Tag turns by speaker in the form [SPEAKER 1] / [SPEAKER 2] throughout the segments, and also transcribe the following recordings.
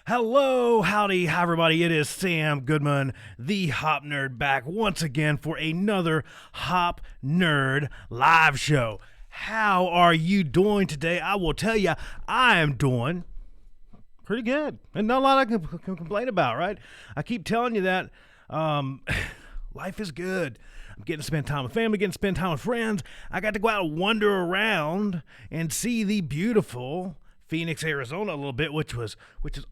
[SPEAKER 1] Hello, howdy, hi everybody. It is Sam Goodman, the Hop Nerd, back once again for another Hop Nerd live show. How are you doing today? I will tell you, I am doing pretty good, and not a lot I can complain about, right? I keep telling you that life is good. I'm getting to spend time with family, getting to spend time with friends. I got to go out and wander around and see the beautiful Phoenix, Arizona a little bit, which is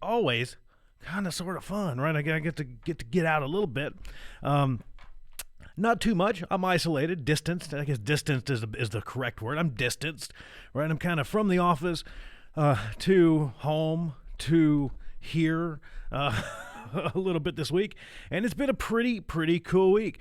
[SPEAKER 1] always kind of sort of fun, right? I get to get out a little bit. Not too much. I'm isolated, distanced. I guess distanced is the correct word. I'm distanced, right? I'm kind of from the office to home to here a little bit this week, and it's been a pretty cool week.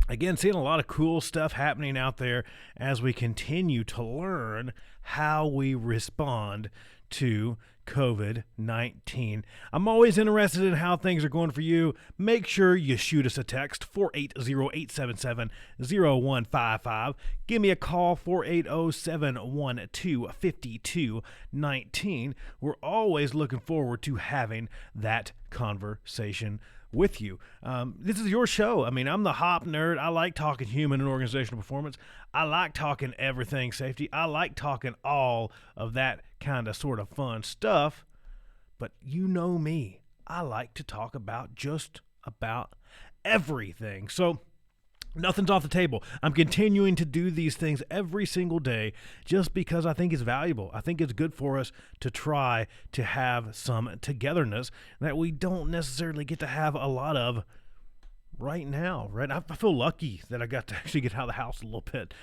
[SPEAKER 1] Again, seeing a lot of cool stuff happening out there as we continue to learn how we respond to COVID-19. I'm always interested in how things are going for you. Make sure you shoot us a text, 480-877-0155. Give me a call, 480-712-5219. We're always looking forward to having that conversation with you. This is your show. I mean, I'm the Hop Nerd. I like talking human and organizational performance. I like talking everything safety. I like talking all of that kind of sort of fun stuff. But you know me. I like to talk about just about everything. So nothing's off the table. I'm continuing to do these things every single day just because I think it's valuable. I think it's good for us to try to have some togetherness that we don't necessarily get to have a lot of right now, right? I feel lucky that I got to actually get out of the house a little bit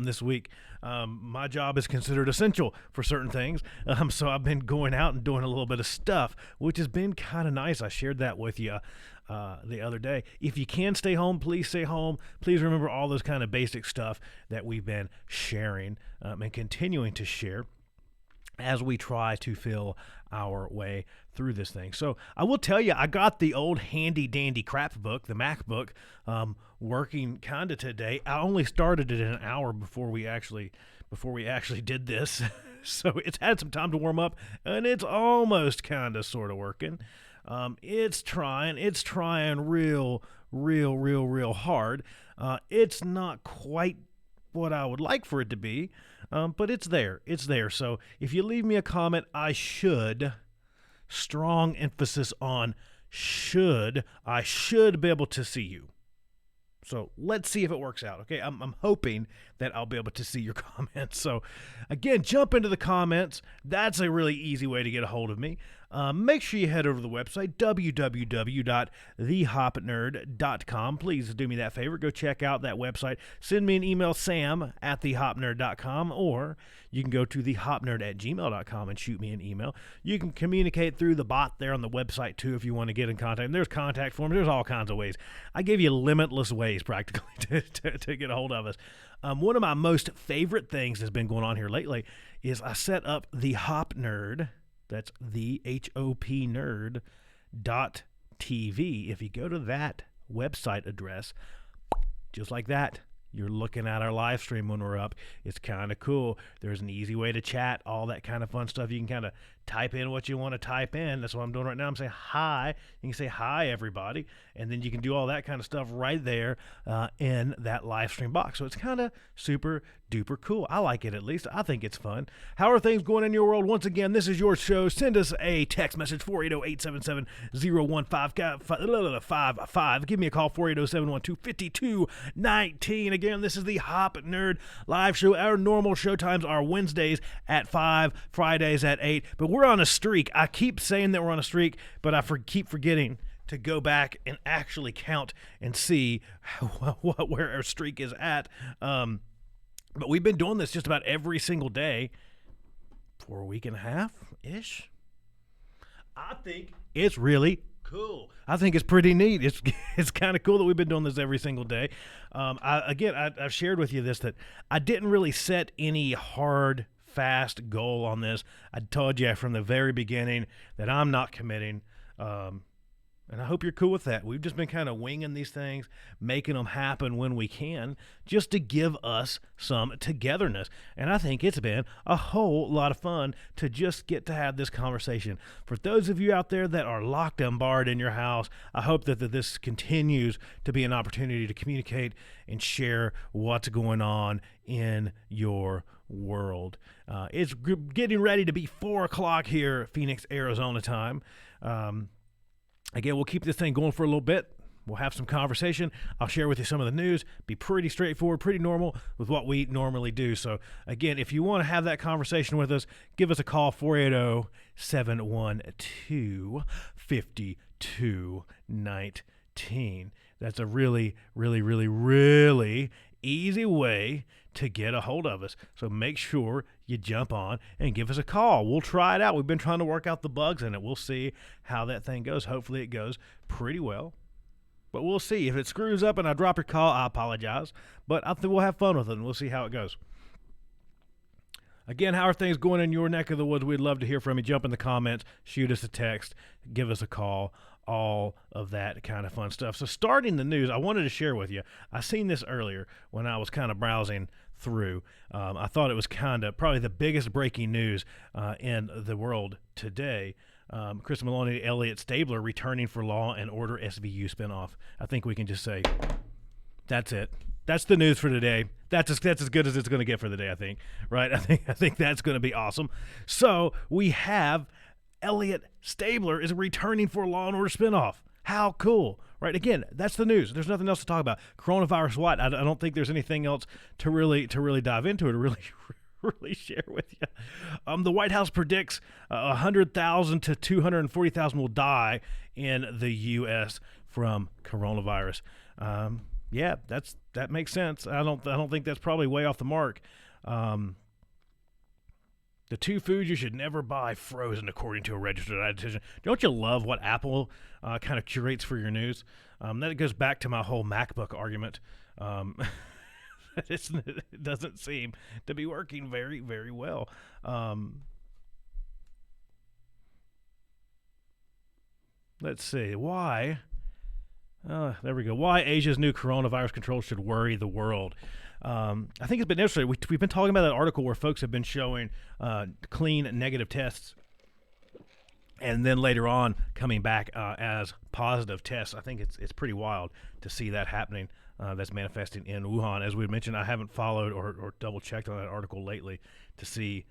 [SPEAKER 1] this week. My job is considered essential for certain things, so I've been going out and doing a little bit of stuff, which has been kind of nice. I shared that with you the other day. If you can stay home, please stay home. Please remember all those kind of basic stuff that we've been sharing and continuing to share as we try to fill our way through this thing. So I will tell you, I got the old handy dandy crap book, the MacBook, working kind of today. I only started it an hour before we actually did this. So it's had some time to warm up, and it's almost kind of sort of working. It's trying real hard. It's not quite what I would like for it to be, but it's there. So if you leave me a comment, I should, strong emphasis on should, I should be able to see you. So let's see if it works out, okay? I'm hoping that I'll be able to see your comments. So again, jump into the comments. That's a really easy way to get a hold of me. Make sure you head over to the website, www.thehopnerd.com. Please do me that favor. Go check out that website. Send me an email, sam@thehopnerd.com, or you can go to thehopnerd@gmail.com and shoot me an email. You can communicate through the bot there on the website, too, if you want to get in contact. And there's contact forms. There's all kinds of ways. I gave you limitless ways, practically, to get a hold of us. One of my most favorite things that's been going on here lately is I set up the Hop Nerd. That's the HOP nerd.tv. If you go to that website address, just like that, you're looking at our live stream when we're up. It's kind of cool. There's an easy way to chat, all that kind of fun stuff. You can kind of type in what you want to type in. That's what I'm doing right now. I'm saying hi. You can say hi, everybody. And then you can do all that kind of stuff right there in that live stream box. So it's kind of super duper cool. I like it, at least. I think it's fun. How are things going in your world? Once again, this is your show. Send us a text message, 480-877-0155. Give me a call, 480-712-5219. Again, this is the Hop Nerd live show. Our normal show times are Wednesdays at 5, Fridays at 8. But we're on a streak. I keep saying that we're on a streak, but I keep forgetting to go back and actually count and see where our streak is at. But we've been doing this just about every single day for a week and a half-ish. I think it's really cool. I think it's pretty neat. It's kind of cool that we've been doing this every single day. I've shared with you this, that I didn't really set any hard, fast goal on this. I told you from the very beginning that I'm not committing. And I hope you're cool with that. We've just been kind of winging these things, making them happen when we can, just to give us some togetherness. And I think it's been a whole lot of fun to just get to have this conversation. For those of you out there that are locked and barred in your house, I hope that this continues to be an opportunity to communicate and share what's going on in your world. It's getting ready to be 4 o'clock here, Phoenix, Arizona time. Again, we'll keep this thing going for a little bit. We'll have some conversation. I'll share with you some of the news. Be pretty straightforward, pretty normal with what we normally do. So, again, if you want to have that conversation with us, give us a call, 480-712-5219. That's a really, really, really, really easy way to get a hold of us. So make sure you jump on and give us a call. We'll try it out. We've been trying to work out the bugs in it. We'll see how that thing goes. Hopefully it goes pretty well. But we'll see. If it screws up and I drop your call, I apologize. But I think we'll have fun with it and we'll see how it goes. Again, how are things going in your neck of the woods? We'd love to hear from you. Jump in the comments, shoot us a text, give us a call, all of that kind of fun stuff. So starting the news, I wanted to share with you. I seen this earlier when I was kind of browsing through. I thought it was kind of probably the biggest breaking news in the world today. Chris Meloni, Elliot Stabler returning for Law and Order SVU spinoff. I think we can just say that's it. That's the news for today. That's as good as it's going to get for the day, I think. Right? I think that's going to be awesome. So we have Elliot Stabler is returning for Law and Order spinoff. How cool, right? Again, that's the news. There's nothing else to talk about. Coronavirus, what? I don't think there's anything else to really dive into it or really share with you. The White House predicts 100,000 to 240,000 will die in the U.S. from coronavirus. Yeah, that makes sense. I don't think that's probably way off the mark. The 2 foods you should never buy frozen, according to a registered dietitian. Don't you love what Apple kind of curates for your news? That goes back to my whole MacBook argument. It doesn't seem to be working very, very well. Let's see. Why? There we go. Why Asia's new coronavirus control should worry the world. I think it's been interesting. We've been talking about that article where folks have been showing clean negative tests and then later on coming back as positive tests. I think it's pretty wild to see that happening. That's manifesting in Wuhan. As we mentioned, I haven't followed or double checked on that article lately to see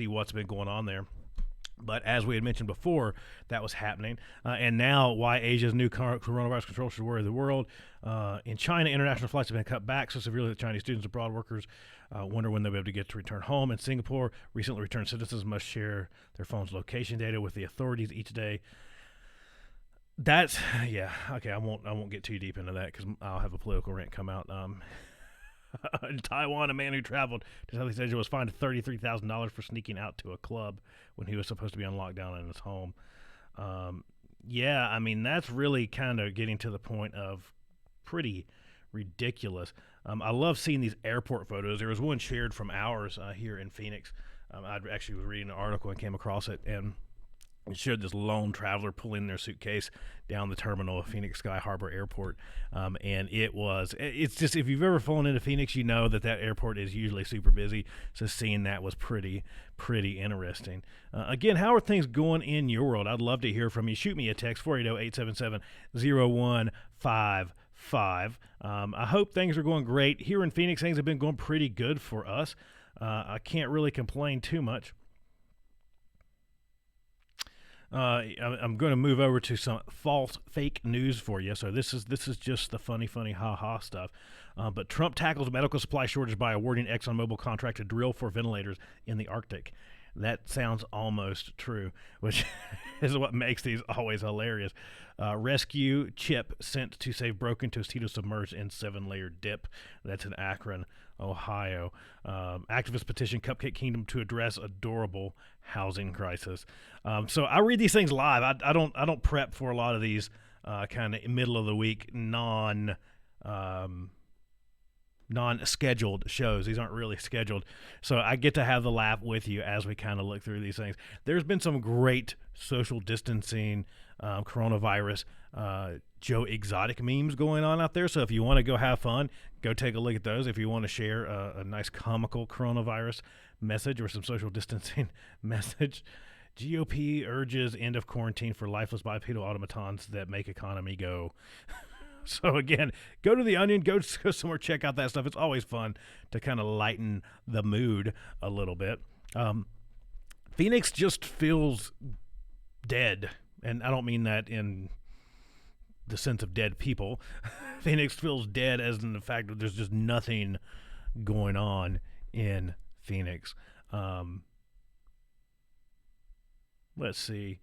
[SPEAKER 1] what's been going on there. But as we had mentioned before, that was happening. And now why Asia's new coronavirus control should worry the world. In China, international flights have been cut back so severely that Chinese students and abroad workers wonder when they'll be able to get to return home. In Singapore, recently returned citizens must share their phone's location data with the authorities each day. That's, yeah, okay, I won't get too deep into that because I'll have a political rant come out. In Taiwan, a man who traveled to Southeast Asia was fined $33,000 for sneaking out to a club when he was supposed to be on lockdown in his home. Yeah, I mean, that's really kind of getting to the point of pretty ridiculous. I love seeing these airport photos. There was one shared from ours here in Phoenix. I actually was reading an article and came across it, and it showed this lone traveler pulling their suitcase down the terminal of Phoenix Sky Harbor Airport. And it's just, if you've ever flown into Phoenix, you know that airport is usually super busy. So seeing that was pretty interesting. Again, how are things going in your world? I'd love to hear from you. Shoot me a text, 480-877-0155. I hope things are going great. Here in Phoenix, things have been going pretty good for us. I can't really complain too much. I'm going to move over to some fake news for you. So this is just the funny ha-ha stuff. But Trump tackles medical supply shortage by awarding ExxonMobil contract to drill for ventilators in the Arctic. That sounds almost true, which is what makes these always hilarious. Rescue chip sent to save broken Tostito submerged in 7-layer dip. That's in Akron, Ohio. Activists petition Cupcake Kingdom to address adorable housing crisis. So I read these things live. I don't prep for a lot of these kind of middle of the week non-scheduled shows. These aren't really scheduled. So I get to have the laugh with you as we kind of look through these things. There's been some great social distancing, coronavirus, Joe Exotic memes going on out there. So if you want to go have fun, go take a look at those. If you want to share a nice comical coronavirus message or some social distancing message, GOP urges end of quarantine for lifeless bipedal automatons that make economy go. So again, go to the Onion, go somewhere, check out that stuff. It's always fun to kind of lighten the mood a little bit. Phoenix just feels dead, and I don't mean that in the sense of dead people. Phoenix feels dead as in the fact that there's just nothing going on in Phoenix. Let's see.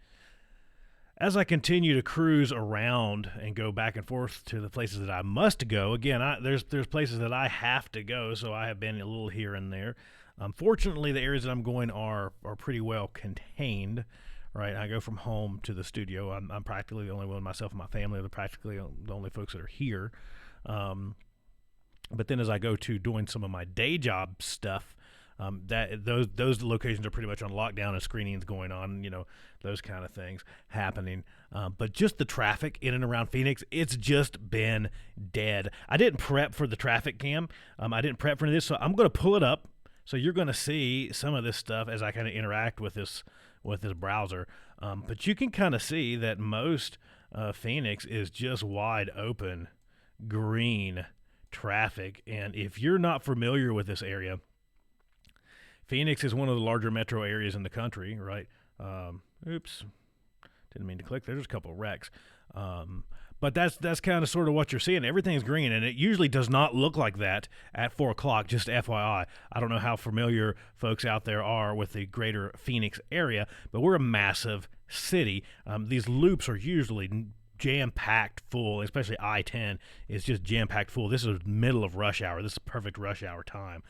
[SPEAKER 1] As I continue to cruise around and go back and forth to the places that I must go, again, there's places that I have to go, so I have been a little here and there. Fortunately, the areas that I'm going are pretty well contained. Right, I go from home to the studio. I'm practically the only one. Myself and my family are practically the only folks that are here. But then as I go to doing some of my day job stuff, those locations are pretty much on lockdown and screenings going on, those kind of things happening. But just the traffic in and around Phoenix, it's just been dead. I didn't prep for the traffic cam. I didn't prep for this, so I'm going to pull it up. So you're going to see some of this stuff as I kind of interact with this browser. But you can kind of see that most Phoenix is just wide open, green traffic. And if you're not familiar with this area, Phoenix is one of the larger metro areas in the country, right? Oops, didn't mean to click. There's a couple of wrecks. But that's kind of sort of what you're seeing. Everything's green, and it usually does not look like that at 4 o'clock, just FYI. I don't know how familiar folks out there are with the greater Phoenix area, but we're a massive city. These loops are usually jam-packed full, especially I-10 is just jam-packed full. This is middle of rush hour. This is perfect rush hour time.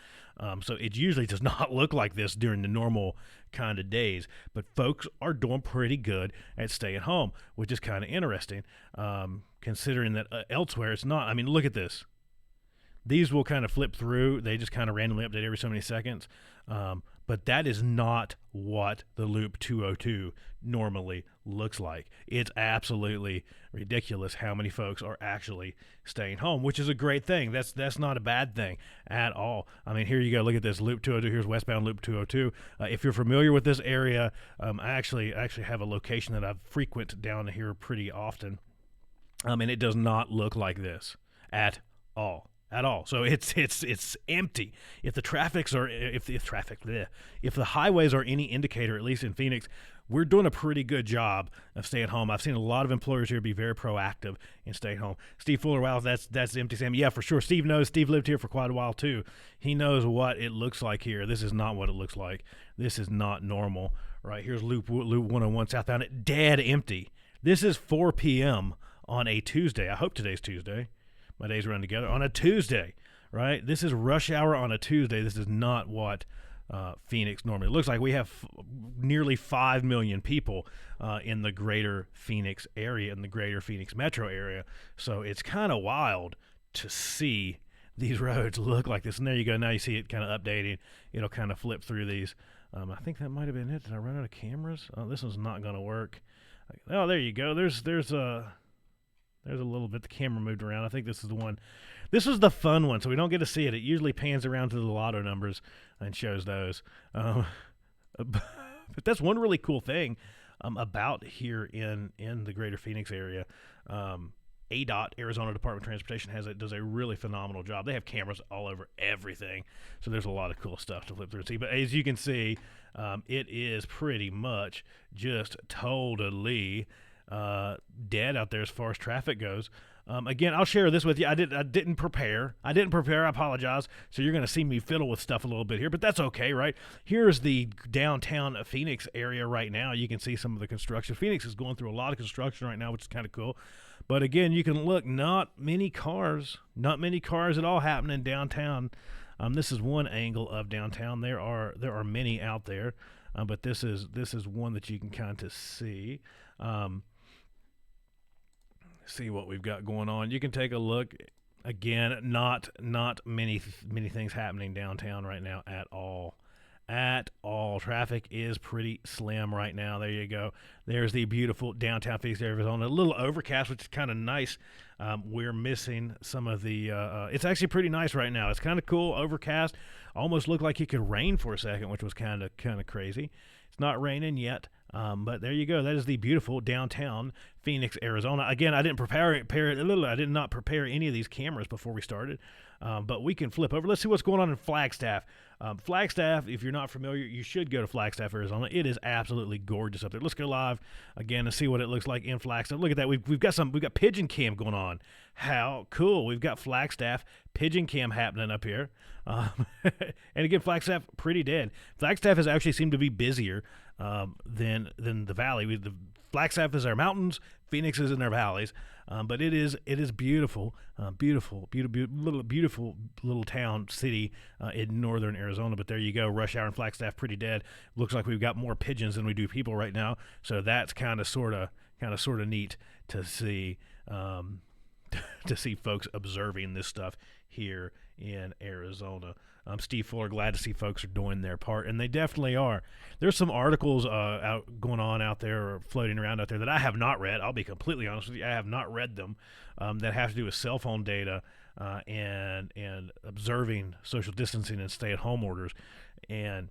[SPEAKER 1] So it usually does not look like this during the normal kind of days, but folks are doing pretty good at staying home, which is kind of interesting, considering that elsewhere it's not. I mean, look at this. These will kind of flip through. They just kind of randomly update every so many seconds. But that is not what the Loop 202 normally looks like. It's absolutely ridiculous how many folks are actually staying home, which is a great thing. That's not a bad thing at all. I mean, here you go. Look at this Loop 202. Here's westbound Loop 202. If you're familiar with this area, I actually have a location that I frequent down here pretty often, and it does not look like this at all. So it's empty. If the highways are any indicator, at least in Phoenix, we're doing a pretty good job of staying home. I've seen a lot of employers here be very proactive in staying home. Steve Fuller, wow, that's empty, Sam. Yeah, for sure. Steve knows. Steve lived here for quite a while too. He knows what it looks like here. This is not what it looks like. This is not normal. Right, here's Loop 101 southbound. Dead empty. This is 4 p.m. on a Tuesday. I hope today's Tuesday. My days run together on a Tuesday, right? This is rush hour on a Tuesday. This is not what Phoenix normally looks like. We have nearly 5 million people in the greater Phoenix area, in the greater Phoenix metro area. So it's kind of wild to see these roads look like this. And there you go. Now you see it kind of updating. It'll kind of flip through these. I think that might have been it. Did I run out of cameras? Oh, this one's not going to work. Oh, there you go. There's a little bit. The camera moved around. I think this is the one. This was the fun one, so we don't get to see it. It usually pans around to the lotto numbers and shows those. But that's one really cool thing about here in the greater Phoenix area. ADOT, Arizona Department of Transportation, does a really phenomenal job. They have cameras all over everything, so there's a lot of cool stuff to flip through and see. But as you can see, it is pretty much just totally dead out there as far as traffic goes. Again, I'll share this with you. I didn't prepare. I apologize. So you're going to see me fiddle with stuff a little bit here, but that's okay, right? Here's the downtown Phoenix area right now. You can see some of the construction. Phoenix is going through a lot of construction right now, which is kind of cool. But again, you can look, not many cars at all happening downtown. This is one angle of downtown. There are many out there, but this is one that you can kind of see. See what we've got going on. You can take a look. Again, not many things happening downtown right now at all. At all. Traffic is pretty slim right now. There you go. There's the beautiful downtown Phoenix, Arizona. A little overcast, which is kind of nice. We're missing some of the. It's actually pretty nice right now. It's kind of cool. Overcast. Almost looked like it could rain for a second, which was kind of crazy. It's not raining yet. But there you go. That is the beautiful downtown Phoenix, Arizona. Again, I did not prepare any of these cameras before we started. But we can flip over. Let's see what's going on in Flagstaff. Flagstaff, if you're not familiar, you should go to Flagstaff, Arizona. It is absolutely gorgeous up there. Let's go live again and see what it looks like in Flagstaff. Look at that. We've got pigeon cam going on. How cool. We've got Flagstaff pigeon cam happening up here. And again, Flagstaff pretty dead. Flagstaff has actually seemed to be busier than the valley. The Flagstaff is our mountains, Phoenix is in our valleys, but it is beautiful, beautiful little town city in northern Arizona. But there you go, rush hour in Flagstaff pretty dead. Looks like we've got more pigeons than we do people right now, so that's kind of sort of neat to see. To see folks observing this stuff here in Arizona. Steve Fuller, glad to see folks are doing their part, and they definitely are. There's some articles going on out there or floating around out there that I have not read. I'll be completely honest with you. I have not read them that have to do with cell phone data and observing social distancing and stay-at-home orders. And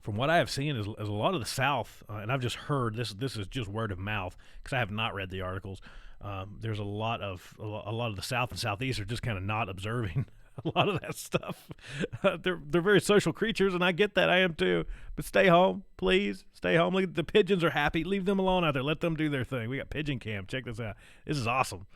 [SPEAKER 1] from what I have seen is a lot of the South, and I've just heard, this is just word of mouth because I have not read the articles. There's a lot of the South and Southeast are just kind of not observing a lot of that stuff. They're very social creatures, and I get that. I am too. But stay home, please. Stay home. Look, the pigeons are happy. Leave them alone out there. Let them do their thing. We got pigeon cam. Check this out. This is awesome.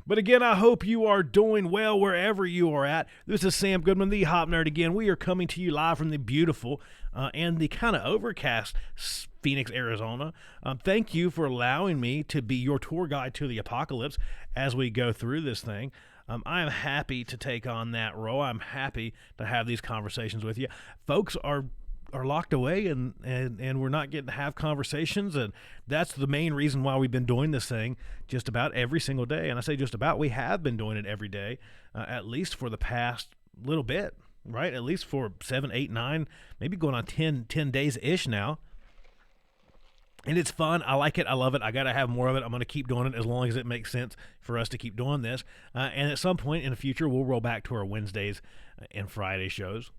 [SPEAKER 1] But again, I hope you are doing well wherever you are at. This is Sam Goodman, the Hop Nerd. Again, we are coming to you live from the beautiful and the kind of overcast Phoenix, Arizona. Thank you for allowing me to be your tour guide to the apocalypse as we go through this thing. I am happy to take on that role. I'm happy to have these conversations with you. Folks are locked away and we're not getting to have conversations, and that's the main reason why we've been doing this thing just about every single day. And I say just about, we have been doing it every day, at least for the past little bit, right? At least for 7, 8, 9, maybe going on 10 days-ish now. And it's fun. I like it. I love it. I got to have more of it. I'm going to keep doing it as long as it makes sense for us to keep doing this. And at some point in the future, we'll roll back to our Wednesdays and Friday shows.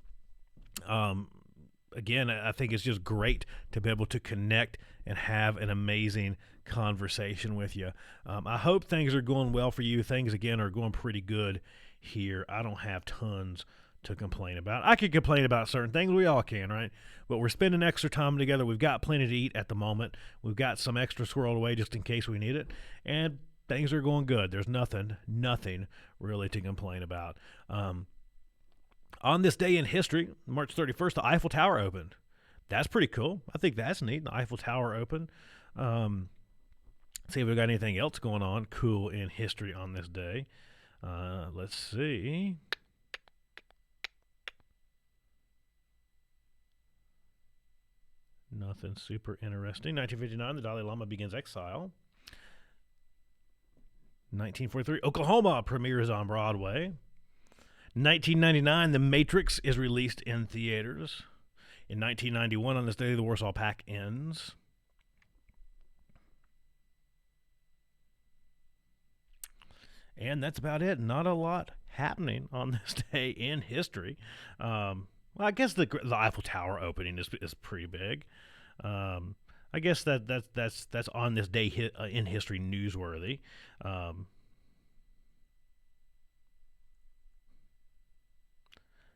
[SPEAKER 1] Again, I think it's just great to be able to connect and have an amazing conversation with you. I hope things are going well for you. Things, again, are going pretty good here. I don't have tons to complain about. I could complain about certain things. We all can, right? But we're spending extra time together. We've got plenty to eat at the moment. We've got some extra squirreled away just in case we need it. And things are going good. There's nothing really to complain about. On this day in history, March 31st, the Eiffel Tower opened. That's pretty cool. I think that's neat. The Eiffel Tower opened. See if we've got anything else going on cool in history on this day. Let's see. Nothing super interesting. 1959, the Dalai Lama begins exile. 1943, Oklahoma premieres on Broadway. 1999, The Matrix is released in theaters. In 1991, on this day, the Warsaw Pact ends. And that's about it. Not a lot happening on this day in history. Well, I guess the Eiffel Tower opening is pretty big. I guess that's on this day in history newsworthy.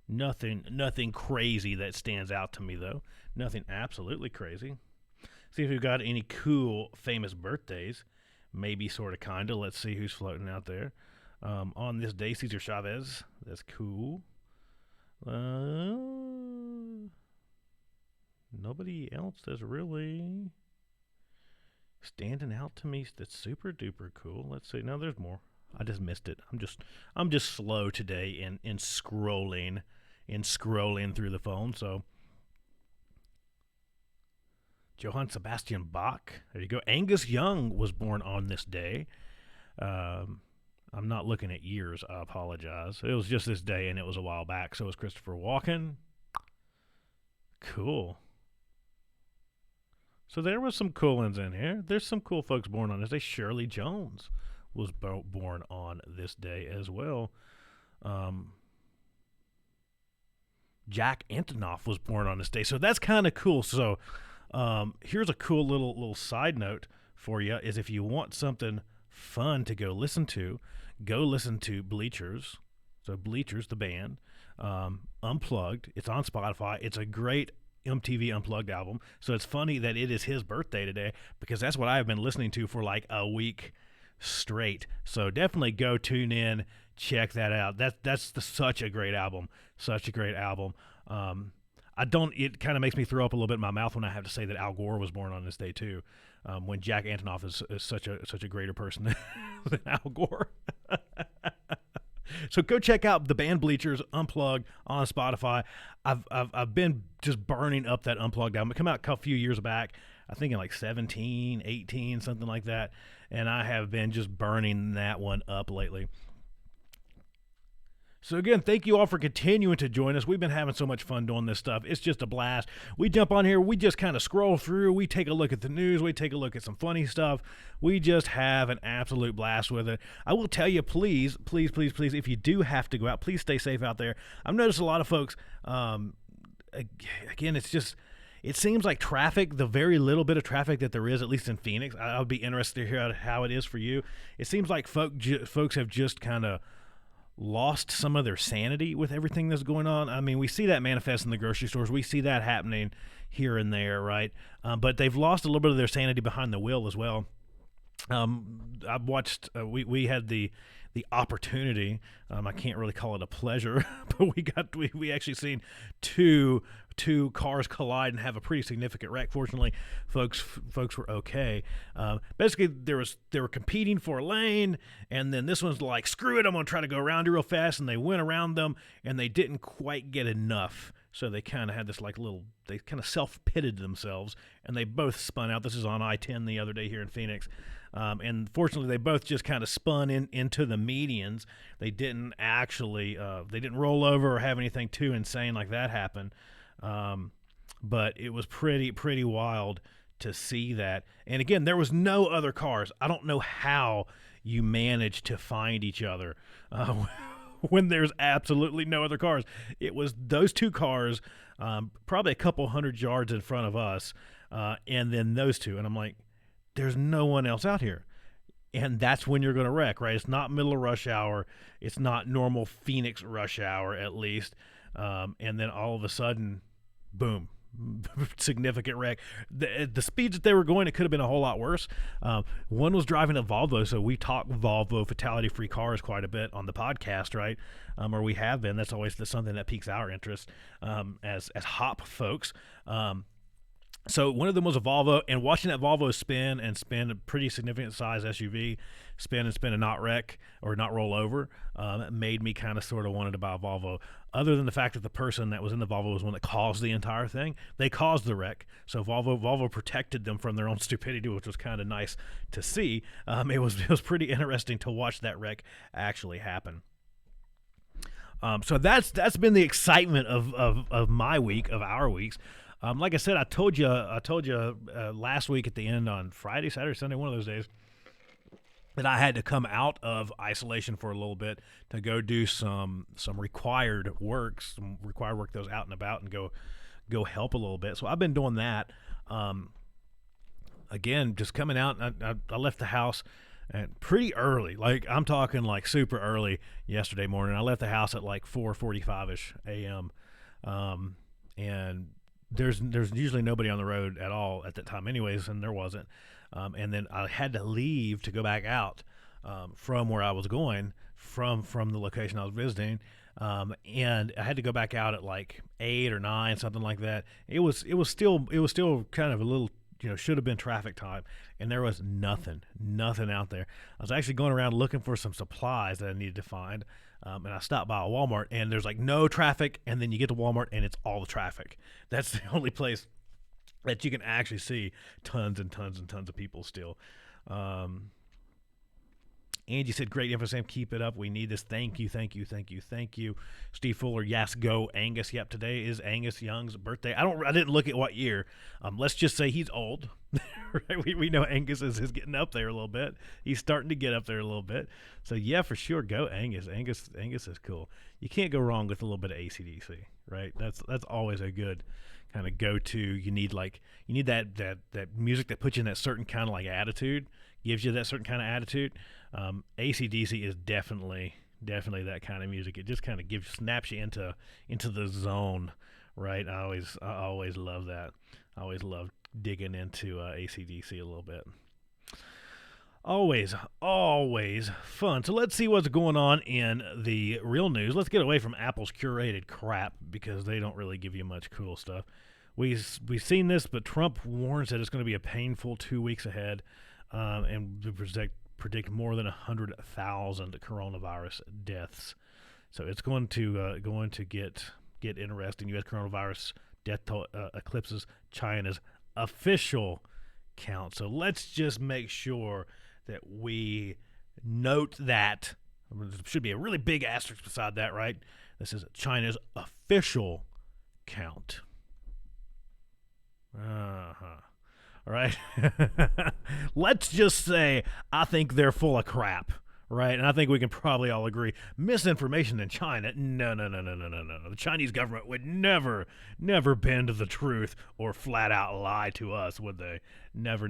[SPEAKER 1] Nothing crazy that stands out to me, though. Nothing absolutely crazy. See if we've got any cool, famous birthdays. Maybe, sort of, kind of. Let's see who's floating out there. On this day, Cesar Chavez. That's cool. Nobody else that's really standing out to me that's super duper cool. Let's see. No, there's more. I just missed it. I'm just slow today in scrolling through the phone. So Johann Sebastian Bach. There you go. Angus Young was born on this day. I'm not looking at years. I apologize. It was just this day, and it was a while back. So it was Christopher Walken. Cool. So there was some cool ones in here. There's some cool folks born on this day. Shirley Jones was born on this day as well. Jack Antonoff was born on this day. So that's kind of cool. So here's a cool little side note for you is if you want something fun to go listen to Bleachers. So Bleachers, the band, Unplugged. It's on Spotify. It's a great MTV Unplugged album. So it's funny that it is his birthday today because that's what I've been listening to for like a week straight. So definitely go tune in, check that out. That's such a great album. Such a great album. It kind of makes me throw up a little bit in my mouth when I have to say that Al Gore was born on this day too. When Jack Antonoff is such a greater person than Al Gore. So go check out the band Bleachers Unplugged on Spotify. I've been just burning up that Unplugged album. It came out a few years back, I think in like 17, 18, something like that. And I have been just burning that one up lately. So again, thank you all for continuing to join us. We've been having so much fun doing this stuff. It's just a blast. We jump on here. We just kind of scroll through. We take a look at the news. We take a look at some funny stuff. We just have an absolute blast with it. I will tell you, please, if you do have to go out, please stay safe out there. I've noticed a lot of folks, again, it seems like traffic, the very little bit of traffic that there is, at least in Phoenix, I would be interested to hear how it is for you. It seems like folks have just kind of lost some of their sanity with everything that's going on. I mean, we see that manifest in the grocery stores. We see that happening here and there, right? But they've lost a little bit of their sanity behind the wheel as well. I've watched, we had the opportunity, I can't really call it a pleasure, but we actually seen two cars collide and have a pretty significant wreck. Fortunately, folks were okay. Basically, they were competing for a lane, and then this one's like, screw it, I'm gonna try to go around you real fast, and they went around them, and they didn't quite get enough. So they kind of had this they kind of self-pitted themselves, and they both spun out. This is on I-10 the other day here in Phoenix. And fortunately, they both just kind of spun into the medians. They didn't actually, they didn't roll over or have anything too insane like that happen. But it was pretty wild to see that. And again, there was no other cars. I don't know how you managed to find each other when there's absolutely no other cars. It was those two cars, probably a couple hundred yards in front of us, and then those two. And I'm like, there's no one else out here. And that's when you're going to wreck, right? It's not middle of rush hour. It's not normal Phoenix rush hour, at least. And then all of a sudden, boom, significant wreck. The speeds that they were going, it could have been a whole lot worse. One was driving a Volvo, so we talk Volvo fatality-free cars quite a bit on the podcast, right? Or we have been. That's always something that piques our interest as hop folks. So one of them was a Volvo, and watching that Volvo spin a pretty significant size SUV, spin and not wreck or not roll over, made me kind of sort of wanted to buy a Volvo. Other than the fact that the person that was in the Volvo was one that caused the entire thing, they caused the wreck. So Volvo protected them from their own stupidity, which was kind of nice to see. It was pretty interesting to watch that wreck actually happen. So that's been the excitement of my week, of our weeks. Like I said, I told you last week at the end on Friday, Saturday, Sunday, one of those days, that I had to come out of isolation for a little bit to go do some required work that was out and about, and go help a little bit. So I've been doing that. Again, just coming out. I left the house pretty early. Like, I'm talking like super early yesterday morning. I left the house at like 4:45ish a.m. And there's usually nobody on the road at all at that time anyways, and there wasn't. And then I had to leave to go back out from where I was going, from the location I was visiting. And I had to go back out at like 8 or 9, something like that. It was still kind of a little, should have been traffic time, and there was nothing out there. I was actually going around looking for some supplies that I needed to find. And I stopped by a Walmart, and there's like no traffic, and then you get to Walmart, and it's all the traffic. That's the only place that you can actually see tons and tons and tons of people still. Angie said, great info, Sam. Keep it up. We need this. Thank you, thank you, thank you, thank you. Steve Fuller, yes, go Angus. Yep, today is Angus Young's birthday. I didn't look at what year. Let's just say he's old. Right? We know Angus is getting up there a little bit. He's starting to get up there a little bit. So yeah, for sure, go Angus. Angus is cool. You can't go wrong with a little bit of AC/DC, right? That's always a good kind of go-to. You need that music that puts you in that certain kind of like attitude, gives you that certain kind of attitude. AC/DC is definitely that kind of music. It just kind of snaps you into the zone, right? I always love that. I always love digging into AC/DC a little bit. Always fun. So let's see what's going on in the real news. Let's get away from Apple's curated crap because they don't really give you much cool stuff. We've seen this, but Trump warns that it's going to be a painful 2 weeks ahead, and predict more than 100,000 coronavirus deaths. So it's going to get interesting. U.S. coronavirus death toll eclipses China's official count. So let's just make sure that we note that. There should be a really big asterisk beside that, right? This is China's official count. All right. Let's just say I think they're full of crap, right? And I think we can probably all agree. Misinformation in China, no. The Chinese government would never bend to the truth or flat out lie to us, would they? Never,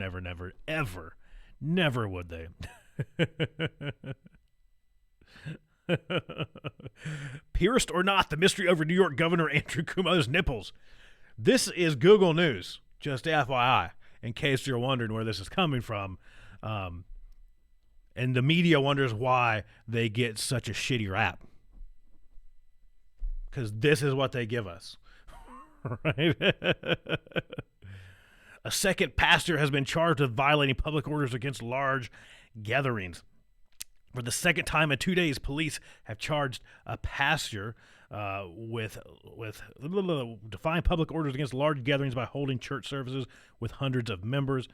[SPEAKER 1] ever. Never would they. Pierced or not, the mystery over New York Governor Andrew Cuomo's nipples. This is Google News, just FYI, in case you're wondering where this is coming from. And the media wonders why they get such a shitty rap. Because this is what they give us. Right? A second pastor has been charged with violating public orders against large gatherings. For the second time in 2 days, police have charged a pastor with defying public orders against large gatherings by holding church services with hundreds of members.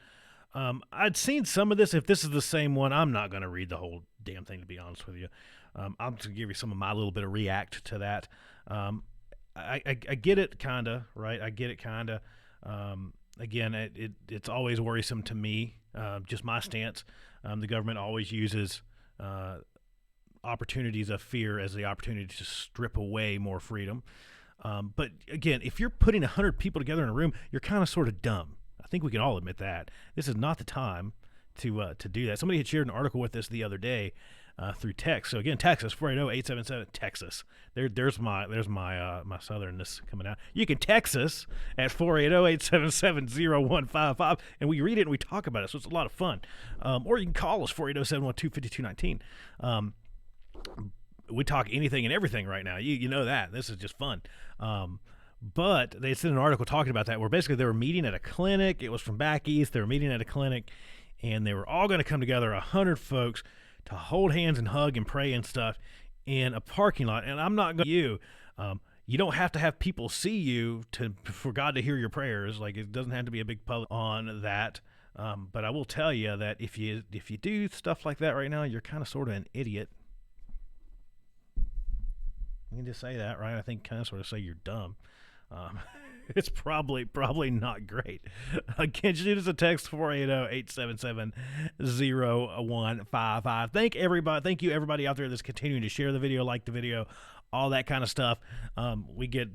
[SPEAKER 1] I'd seen some of this. If this is the same one, I'm not going to read the whole damn thing, to be honest with you. I'm just going to give you some of my little bit of react to that. I get it, kind of, right? I get it, kind of. Again, it's always worrisome to me, just my stance. The government always uses opportunities of fear as the opportunity to strip away more freedom. But again, if you're putting 100 people together in a room, you're kind of sort of dumb. I think we can all admit that. This is not the time to do that. Somebody had shared an article with us the other day through text. So again, Texas 480-877 Texas. There's my southernness coming out. You can text us at 480-877-0155, and we read it and we talk about it. So it's a lot of fun. Or you can call us 480-712-5219. We talk anything and everything right now. You know that. This is just fun. But they sent an article talking about that, where basically they were meeting at a clinic. It was from back east. They were meeting at a clinic, and they were all going to come together, 100 folks, to hold hands and hug and pray and stuff in a parking lot. And I'm not going to you don't have to have people see you for God to hear your prayers. Like, it doesn't have to be a big public on that. But I will tell you that if you do stuff like that right now, you're kind of sort of an idiot. You can just say that, right? I think kind of sort of say you're dumb. It's probably not great. Again, shoot us a text 480-877-0155. Thank you everybody out there that's continuing to share the video, like the video, all that kind of stuff. We get,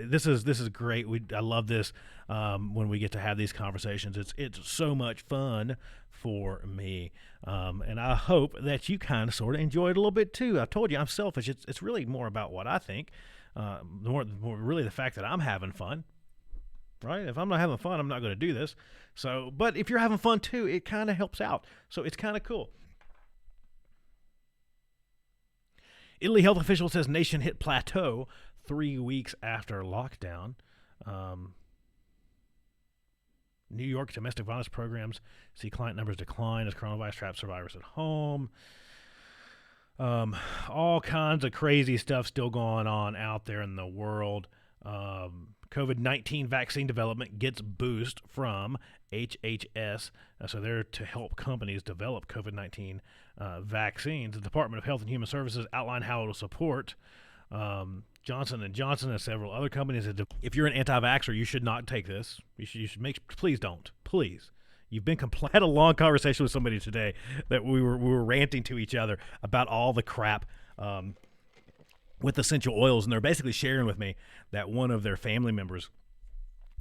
[SPEAKER 1] this is great. I love this when we get to have these conversations. It's so much fun for me. And I hope that you kind of sort of enjoy it a little bit too. I told you I'm selfish. It's really more about what I think. More really the fact that I'm having fun, right? If I'm not having fun, I'm not going to do this. So, but if you're having fun too, it kind of helps out. So it's kind of cool. Italy health official says nation hit plateau 3 weeks after lockdown. New York domestic violence programs see client numbers decline as coronavirus traps survivors at home. All kinds of crazy stuff still going on out there in the world. COVID-19 vaccine development gets boost from HHS. So they're to help companies develop COVID-19 vaccines. The Department of Health and Human Services outlined how it will support Johnson & Johnson and several other companies. If you're an anti-vaxxer, you should not take this. You should please don't. Please. You've been had a long conversation with somebody today that we were ranting to each other about all the crap with essential oils, and they're basically sharing with me that one of their family members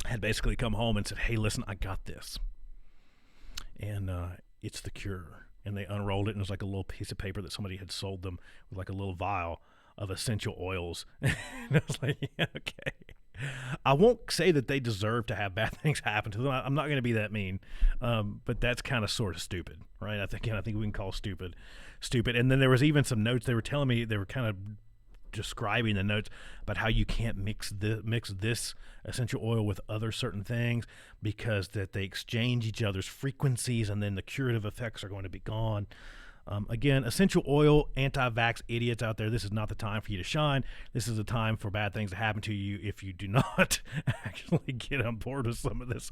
[SPEAKER 1] had basically come home and said, "Hey, listen, I got this, and it's the cure." And they unrolled it, and it was like a little piece of paper that somebody had sold them with like a little vial of essential oils. And I was like, yeah, okay. I won't say that they deserve to have bad things happen to them. I'm not going to be that mean, but that's kind of sort of stupid, right? I think we can call stupid. And then there was even some notes they were telling me, they were kind of describing the notes about how you can't mix this essential oil with other certain things because that they exchange each other's frequencies, and then the curative effects are going to be gone. Again, essential oil anti-vax idiots out there, this is not the time for you to shine. This is the time for bad things to happen to you if you do not actually get on board with some of this,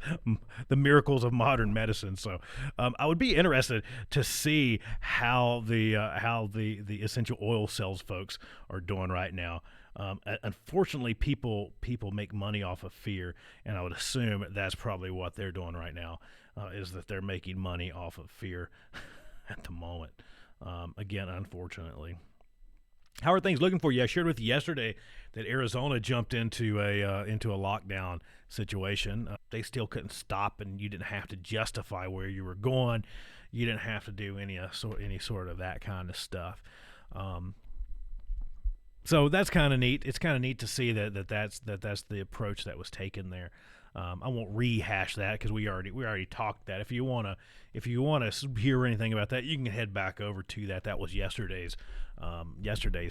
[SPEAKER 1] the miracles of modern medicine. So I would be interested to see how the essential oil sales folks are doing right now. Unfortunately, people make money off of fear, and I would assume that's probably what they're doing right now, is that they're making money off of fear at the moment. Again, unfortunately. How are things looking for you? I shared with you yesterday that Arizona jumped into a lockdown situation. They still couldn't stop, and you didn't have to justify where you were going. You didn't have to do any sort of that kind of stuff. So that's kind of neat. It's kind of neat to see that's the approach that was taken there. I won't rehash that because we already talked that. If you wanna hear anything about that, you can head back over to that. That was yesterday's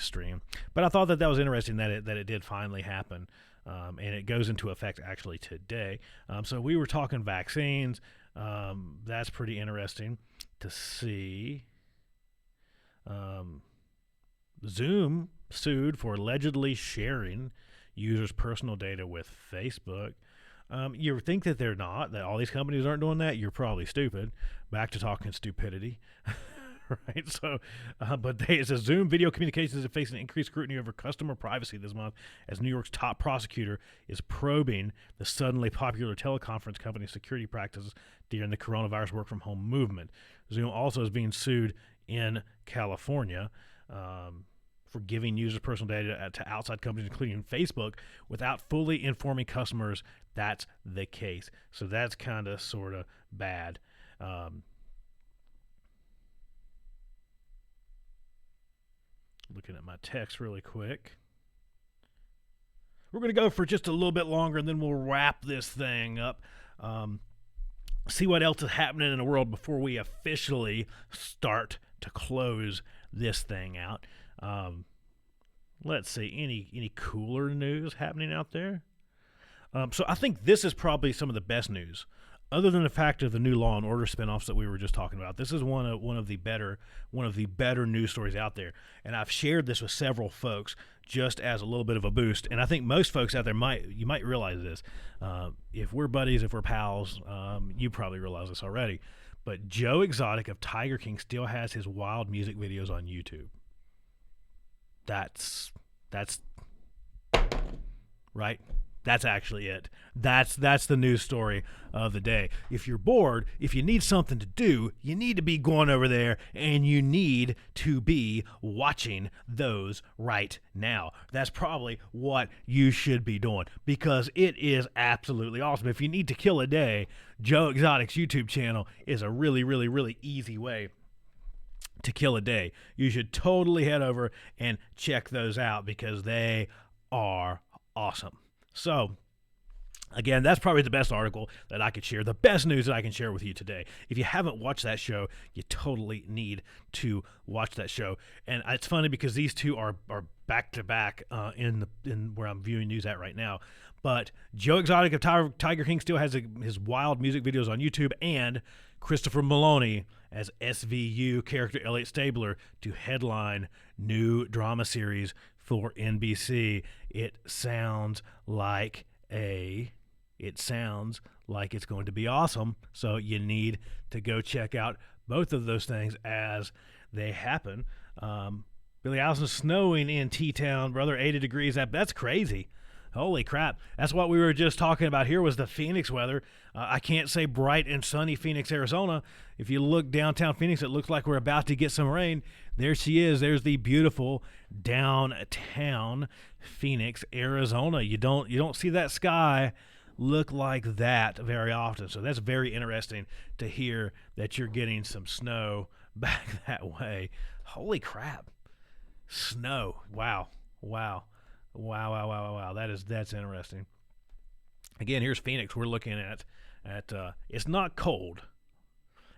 [SPEAKER 1] stream. But I thought that was interesting that it did finally happen, and it goes into effect actually today. So we were talking vaccines. That's pretty interesting to see. Zoom sued for allegedly sharing users' personal data with Facebook. You think that they're not, that all these companies aren't doing that? You're probably stupid. Back to talking stupidity. Right? So, it says Zoom Video Communications is facing increased scrutiny over customer privacy this month as New York's top prosecutor is probing the suddenly popular teleconference company's security practices during the coronavirus work from home movement. Zoom also is being sued in California for giving users personal data to outside companies, including Facebook, without fully informing customers that's the case. So that's kind of sort of bad. Looking at my text really quick. We're going to go for just a little bit longer, and then we'll wrap this thing up. See what else is happening in the world before we officially start to close this thing out. Let's see, any cooler news happening out there? So I think this is probably some of the best news, other than the fact of the new Law and Order spinoffs that we were just talking about. This is one of the better news stories out there, and I've shared this with several folks just as a little bit of a boost. And I think most folks out there might realize this. If we're buddies, if we're pals, you probably realize this already. But Joe Exotic of Tiger King still has his wild music videos on YouTube. That's right. That's actually it. That's the news story of the day. If you're bored, if you need something to do, you need to be going over there, and you need to be watching those right now. That's probably what you should be doing, because it is absolutely awesome. If you need to kill a day, Joe Exotic's YouTube channel is a really, really, really easy way to kill a day. You should totally head over and check those out because they are awesome. So, again, that's probably the best article that I could share, the best news that I can share with you today. If you haven't watched that show, you totally need to watch that show. And it's funny because these two are back to back in where I'm viewing news at right now. But Joe Exotic of Tiger King still has his wild music videos on YouTube, and Christopher Maloney as SVU character Elliot Stabler to headline new drama series for NBC. It sounds like it sounds like it's going to be awesome. So you need to go check out both of those things as they happen. Billy Allison, snowing in T-Town, brother, 80 degrees. That's crazy. Holy crap. That's what we were just talking about here was the Phoenix weather. I can't say bright and sunny Phoenix, Arizona. If you look downtown Phoenix, it looks like we're about to get some rain. There she is. There's the beautiful downtown Phoenix, Arizona. You don't see that sky look like that very often. So that's very interesting to hear that you're getting some snow back that way. Holy crap. Snow. Wow. That's interesting. Again, here's Phoenix. We're looking at it's not cold.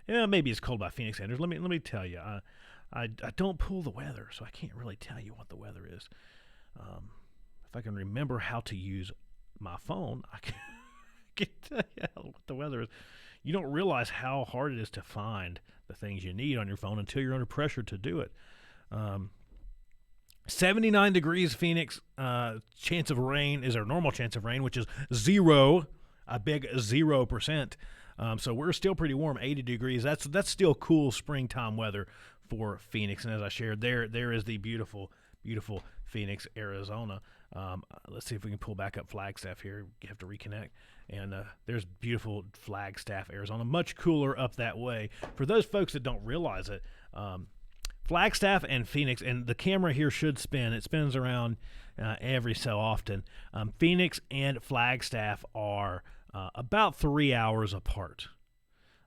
[SPEAKER 1] Yeah, maybe it's cold by Phoenix standards. Let me tell you. I don't pull the weather, so I can't really tell you what the weather is. If I can remember how to use my phone, I can tell you what the weather is. You don't realize how hard it is to find the things you need on your phone until you're under pressure to do it. 79 degrees Phoenix, chance of rain is our normal chance of rain, which is a big 0%. So we're still pretty warm, 80 degrees. That's still cool springtime weather for Phoenix. And as I shared, there is the beautiful Phoenix, Arizona. Let's see if we can pull back up Flagstaff here. You have to reconnect. And there's beautiful Flagstaff, Arizona. Much cooler up that way. For those folks that don't realize it, Flagstaff and Phoenix, and the camera here should spin. It spins around every so often. Phoenix and Flagstaff are about 3 hours apart,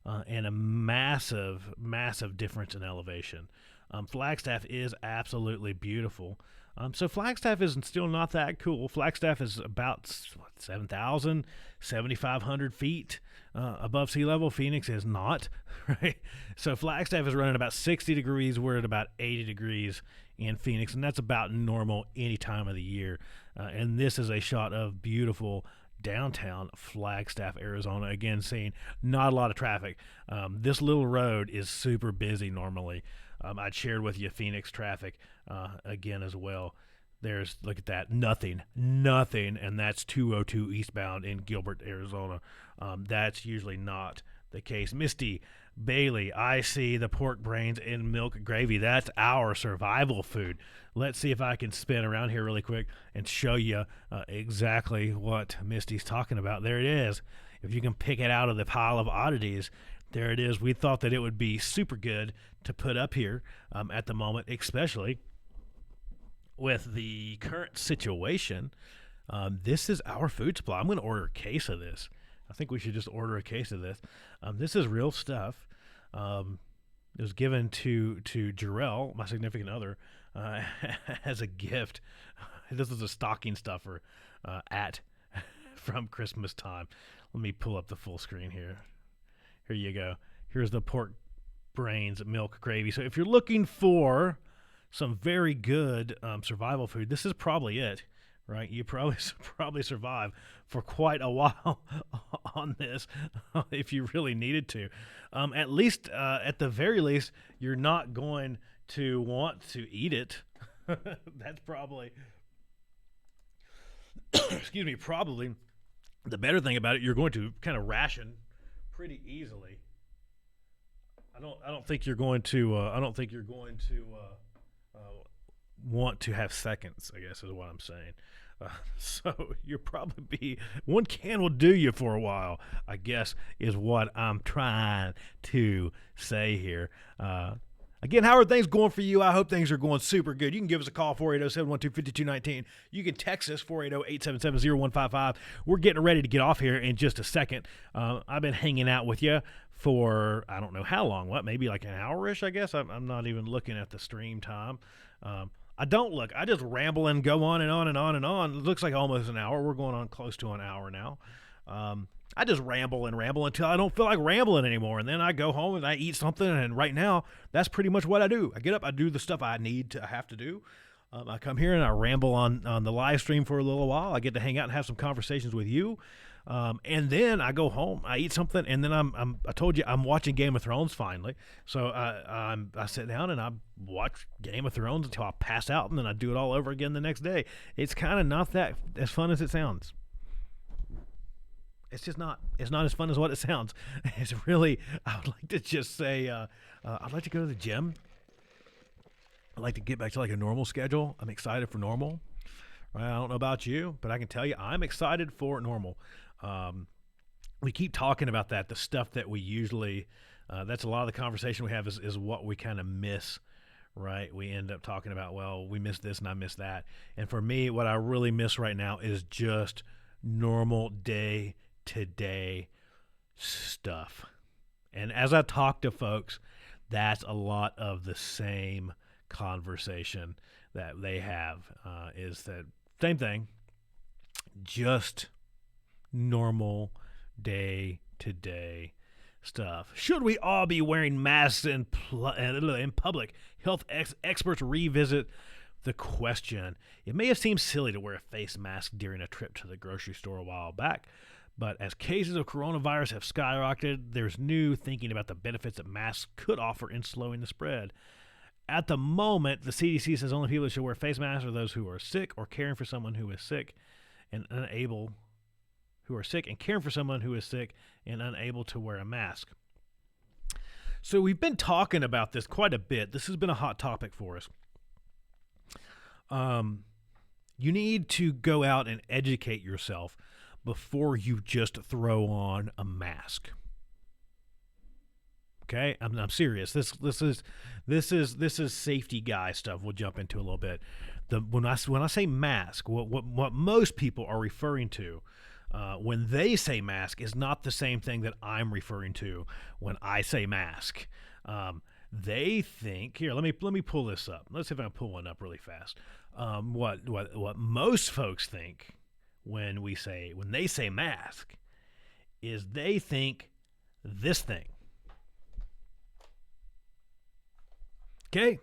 [SPEAKER 1] and a massive difference in elevation. Flagstaff is absolutely beautiful. So Flagstaff is still not that cool. Flagstaff is about 7,000, 7,500 feet above sea level. Phoenix is not, right? So Flagstaff is running about 60 degrees. We're at about 80 degrees in Phoenix, and that's about normal any time of the year. And this is a shot of beautiful downtown Flagstaff, Arizona. Again, seeing not a lot of traffic. This little road is super busy normally. I'd shared with you Phoenix traffic again as well. Look at that, nothing, and that's 202 eastbound in Gilbert, Arizona. That's usually not the case. Misty Bailey, I see the pork brains in milk gravy. That's our survival food. Let's see if I can spin around here really quick and show you exactly what Misty's talking about. There it is. If you can pick it out of the pile of oddities, there it is. We thought that it would be super good to put up here at the moment, especially with the current situation. This is our food supply. I'm going to order a case of this. I think we should just order a case of this. This is real stuff. It was given to Jarrell, my significant other, as a gift. This is a stocking stuffer from Christmas time. Let me pull up the full screen here. Here you go. Here's the pork brains milk gravy. So if you're looking for some very good survival food, this is probably it, right? You probably survive for quite a while on this if you really needed to. At least, at the very least, you're not going to want to eat it. That's probably, probably the better thing about it. You're going to kind of ration pretty easily. I don't think you're going to. Want to have seconds, I guess is what I'm saying. So you'll probably be, one can will do you for a while, I guess is what I'm trying to say here. Again, how are things going for you? I hope things are going super good. You can give us a call, 480-712-5219. You can text us, 480-877-0155. We're getting ready to get off here in just a second. I've been hanging out with you for, I don't know how long, maybe like an hour-ish, I guess. I'm not even looking at the stream time. I don't look. I just ramble and go on and on and on and on. It looks like almost an hour. We're going on close to an hour now. I just ramble until I don't feel like rambling anymore. And then I go home and I eat something. And right now, that's pretty much what I do. I get up, I do the stuff I have to do. I come here and I ramble on the live stream for a little while. I get to hang out and have some conversations with you. And then I go home, I eat something, and then I told you I'm watching Game of Thrones finally. So I sit down and I watch Game of Thrones until I pass out, and then I do it all over again the next day. It's kind of not that as fun as it sounds. It's just not. It's not as fun as what it sounds. It's really. I would like to just say. I'd like to go to the gym. I'd like to get back to like a normal schedule. I'm excited for normal. Right? I don't know about you, but I can tell you I'm excited for normal. We keep talking about that. The stuff that we usually. That's a lot of the conversation we have is what we kind of miss. Right? We end up talking about, well, we miss this and I miss that. And for me, what I really miss right now is just normal day-to-day stuff. And as I talk to folks, that's a lot of the same conversation that they have, is that same thing, just normal day-to-day stuff. Should we all be wearing masks in public? Health experts revisit the question. It may have seemed silly to wear a face mask during a trip to the grocery store a while back, but as cases of coronavirus have skyrocketed, there's new thinking about the benefits that masks could offer in slowing the spread. At the moment, the CDC says only people that should wear face masks are those who are sick or caring for someone who is sick and unable to wear a mask. So we've been talking about this quite a bit. This has been a hot topic for us. You need to go out and educate yourself before you just throw on a mask. Okay, I'm serious. This is safety guy stuff. We'll jump into a little bit. When I say mask, what most people are referring to when they say mask is not the same thing that I'm referring to when I say mask. They think, here, let me pull this up. Let's see if I can pull one up really fast. What most folks think when they say mask is they think this thing. Okay?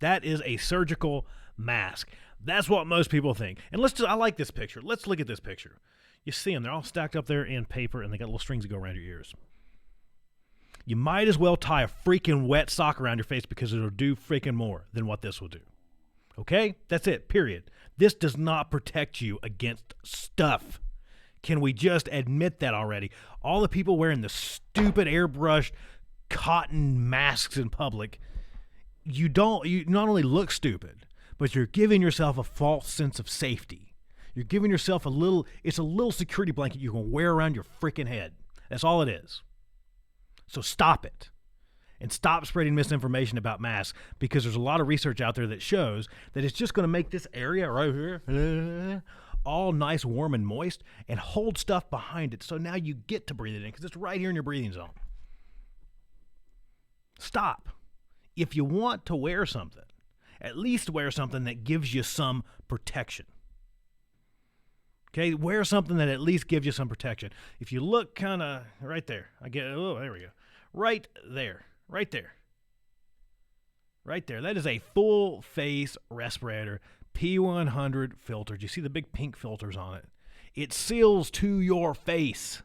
[SPEAKER 1] That is a surgical mask. That's what most people think. And I like this picture. Let's look at this picture. You see them. They're all stacked up there in paper, and they got little strings that go around your ears. You might as well tie a freaking wet sock around your face because it'll do freaking more than what this will do. Okay? That's it. Period. This does not protect you against stuff. Can we just admit that already? All the people wearing the stupid airbrushed cotton masks in public, you not only look stupid, but you're giving yourself a false sense of safety. You're giving yourself it's a little security blanket you can wear around your freaking head. That's all it is. So stop it. And stop spreading misinformation about masks, because there's a lot of research out there that shows that it's just going to make this area right here all nice, warm, and moist and hold stuff behind it. So now you get to breathe it in because it's right here in your breathing zone. Stop. If you want to wear something, at least wear something that gives you some protection. Okay, wear something that at least gives you some protection. If you look kind of right there, there we go. Right there. That is a full face respirator, P100 filtered. You see the big pink filters on it. It seals to your face.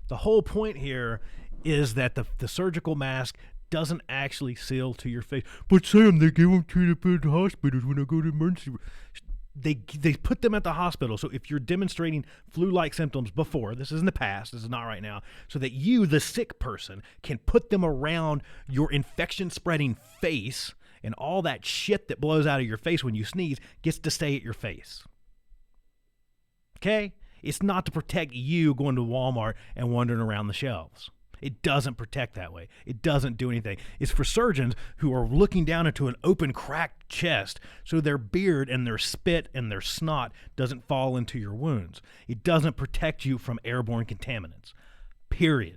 [SPEAKER 1] The whole point here is that the surgical mask doesn't actually seal to your face. But Sam, they give them to the hospitals when I go to emergency room. They put them at the hospital. So if you're demonstrating flu-like symptoms before, this is in the past, this is not right now, so that you, the sick person, can put them around your infection-spreading face, and all that shit that blows out of your face when you sneeze gets to stay at your face. Okay? It's not to protect you going to Walmart and wandering around the shelves. It doesn't protect that way. It doesn't do anything. It's for surgeons who are looking down into an open, cracked chest so their beard and their spit and their snot doesn't fall into your wounds. It doesn't protect you from airborne contaminants. Period.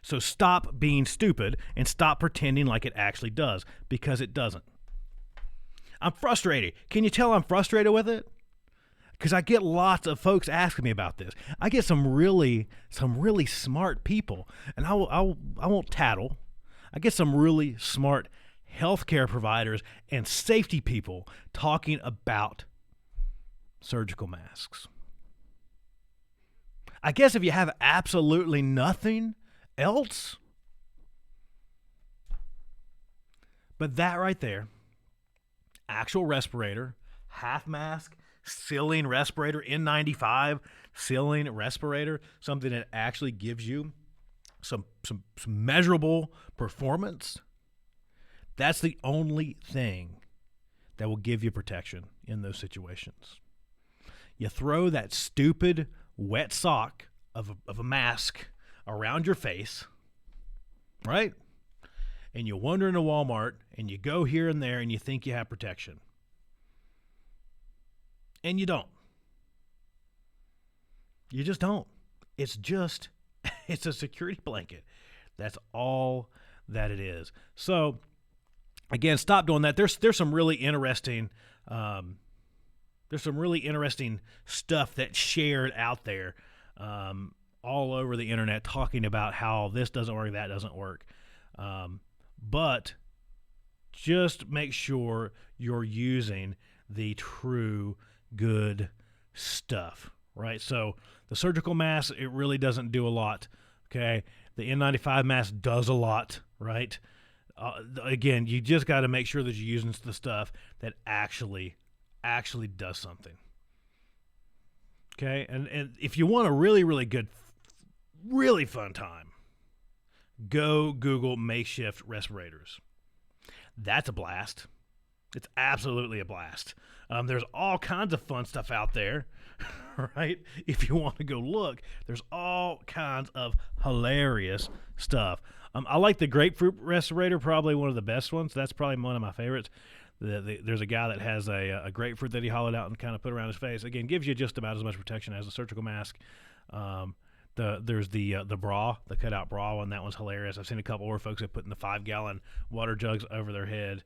[SPEAKER 1] So stop being stupid and stop pretending like it actually does, because it doesn't. I'm frustrated. Can you tell I'm frustrated with it? Because I get lots of folks asking me about this. I get some really smart people, and I won't tattle. I get some really smart healthcare providers and safety people talking about surgical masks. I guess if you have absolutely nothing else, but that right there, actual respirator, half mask, ceiling respirator, N95 ceiling respirator, something that actually gives you some measurable performance, that's the only thing that will give you protection in those situations. You throw that stupid wet sock of a mask around your face, right? And you wander into Walmart and you go here and there and you think you have protection. And you don't. You just don't. It's a security blanket. That's all that it is. So, again, stop doing that. There's some really interesting stuff that's shared out there all over the internet talking about how this doesn't work, that doesn't work. But just make sure you're using the true good stuff, right? So the surgical mask, it really doesn't do a lot, okay? The N95 mask does a lot, right? Again, you just got to make sure that you're using the stuff that actually does something, okay? And if you want a really, really good, really fun time, go Google makeshift respirators. That's a blast. It's absolutely a blast. There's all kinds of fun stuff out there, right? If you want to go look, there's all kinds of hilarious stuff. I like the grapefruit respirator, probably one of the best ones. That's probably one of my favorites. There's a guy that has a grapefruit that he hollowed out and kind of put around his face. Again, gives you just about as much protection as a surgical mask. There's the bra, the cutout bra one. That one's hilarious. I've seen a couple more folks that put in the 5-gallon water jugs over their head.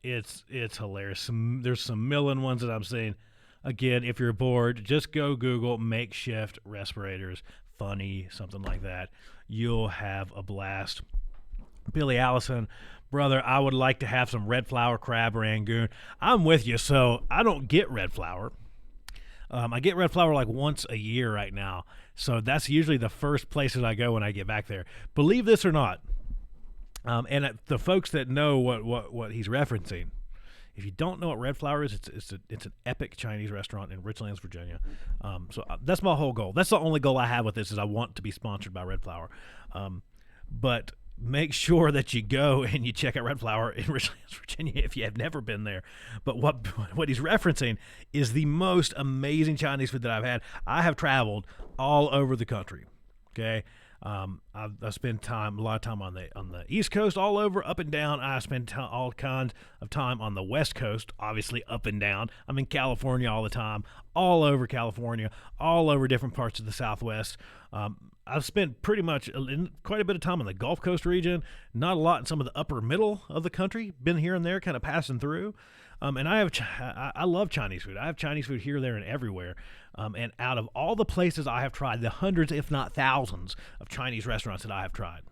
[SPEAKER 1] It's hilarious. There's some million ones that I'm seeing. Again, if you're bored, just go Google makeshift respirators, funny, something like that. You'll have a blast. Billy Allison, brother, I would like to have some red flower crab rangoon. I'm with you. So I don't get red flower. I get red flower like once a year right now. So that's usually the first places I go when I get back there. Believe this or not. And the folks that know what he's referencing, if you don't know what red flower is, it's an epic Chinese restaurant in Richlands, Virginia. So that's my whole goal. That's the only goal I have with this is I want to be sponsored by Red Flower. But make sure that you go and you check out Red Flower in Richlands, Virginia if you have never been there. But what he's referencing is the most amazing Chinese food that I've had. I have traveled all over the country. Okay. I've spent a lot of time on the East Coast, all over, up and down. I spent all kinds of time on the West Coast, obviously up and down. I'm in California all the time, all over California, all over different parts of the Southwest. I've spent pretty much quite a bit of time on the Gulf Coast region, not a lot in some of the upper middle of the country, been here and there, kind of passing through. And I love Chinese food. I have Chinese food here, there, and everywhere. And out of all the places I have tried, the hundreds, if not thousands, of Chinese restaurants that I have tried,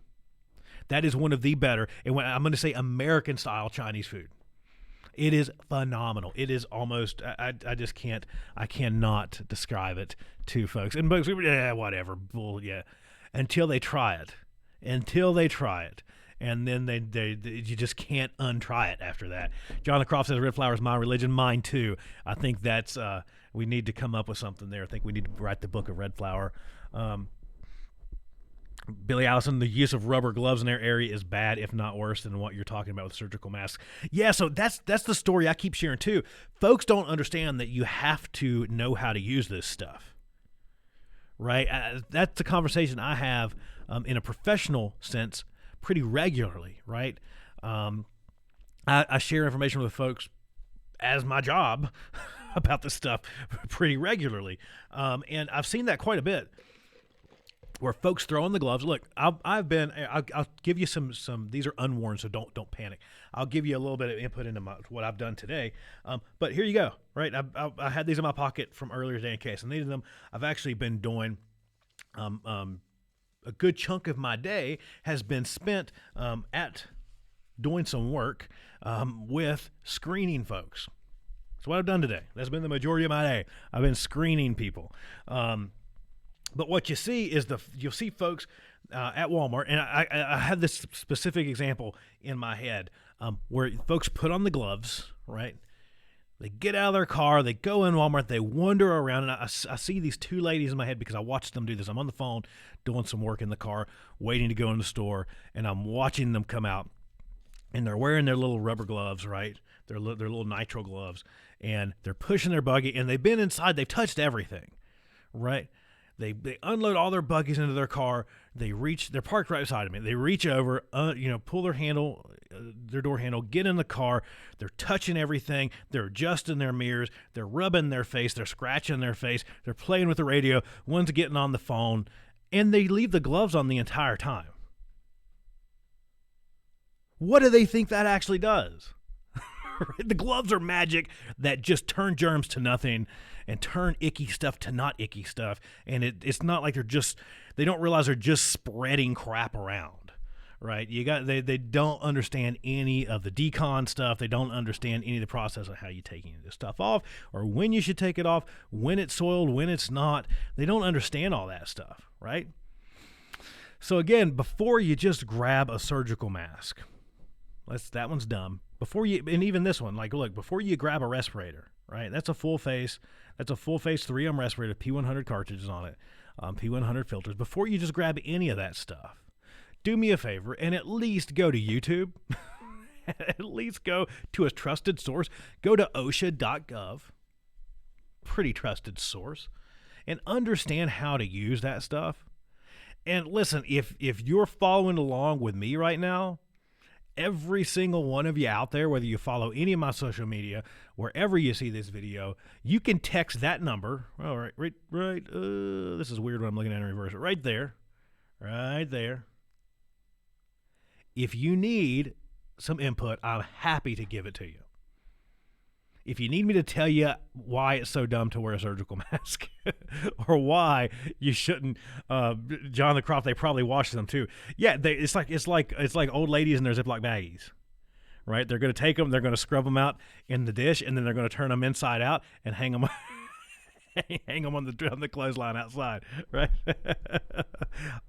[SPEAKER 1] that is one of the better, and I'm going to say American-style Chinese food. It is phenomenal. It is almost, I cannot describe it to folks. And folks, whatever, bull, yeah, until they try it. And then they you just can't untry it after that. Jonathan Croft says, Red Flower is my religion. Mine too. I think that's, we need to come up with something there. I think we need to write the book of Red Flower. Billy Allison, the use of rubber gloves in their area is bad, if not worse than what you're talking about with surgical masks. Yeah, so that's the story I keep sharing too. Folks don't understand that you have to know how to use this stuff, right? That's the conversation I have in a professional sense pretty regularly, right? I share information with folks as my job about this stuff pretty regularly, and I've seen that quite a bit. Where folks throw in the gloves. Look, I'll give you some. These are unworn, so don't panic. I'll give you a little bit of input into what I've done today. But here you go. Right, I had these in my pocket from earlier today in case I needed them. I've actually been doing, a good chunk of my day has been spent at doing some work with screening folks. That's what I've done today. That's been the majority of my day. I've been screening people. But what you see is you'll see folks at Walmart, and I have this specific example in my head where folks put on the gloves, right? They get out of their car, they go in Walmart, they wander around, and I see these two ladies in my head because I watched them do this. I'm on the phone doing some work in the car, waiting to go in the store, and I'm watching them come out, and they're wearing their little rubber gloves, right? Their little nitrile gloves, and they're pushing their buggy, and they've been inside, they've touched everything, right? They unload all their buggies into their car. They're parked right beside me. They reach over, pull their door handle, get in the car. They're touching everything. They're adjusting their mirrors. They're rubbing their face. They're scratching their face. They're playing with the radio. One's getting on the phone, and they leave the gloves on the entire time. What do they think that actually does? The gloves are magic that just turn germs to nothing and turn icky stuff to not icky stuff. And it's not like they don't realize they're just spreading crap around, right? They don't understand any of the decon stuff. They don't understand any of the process of how you take any of this stuff off or when you should take it off, when it's soiled, when it's not. They don't understand all that stuff, right? So again, before you just grab a surgical mask, that one's dumb. And even this one, before you grab a respirator, right? That's a full face 3M respirator, P100 cartridges on it, P100 filters. Before you just grab any of that stuff, do me a favor and at least go to YouTube. At least go to a trusted source. Go to OSHA.gov, pretty trusted source, and understand how to use that stuff. And listen, if you're following along with me right now, every single one of you out there, whether you follow any of my social media, wherever you see this video, you can text that number. All right, right. This is weird when I'm looking at it in reverse. Right there. If you need some input, I'm happy to give it to you. If you need me to tell you why it's so dumb to wear a surgical mask or why you shouldn't, John the Croft, they probably wash them too. Yeah, it's like old ladies in their Ziploc baggies, right? They're going to take them, they're going to scrub them out in the dish, and then they're going to turn them inside out and hang them on the clothesline outside, right?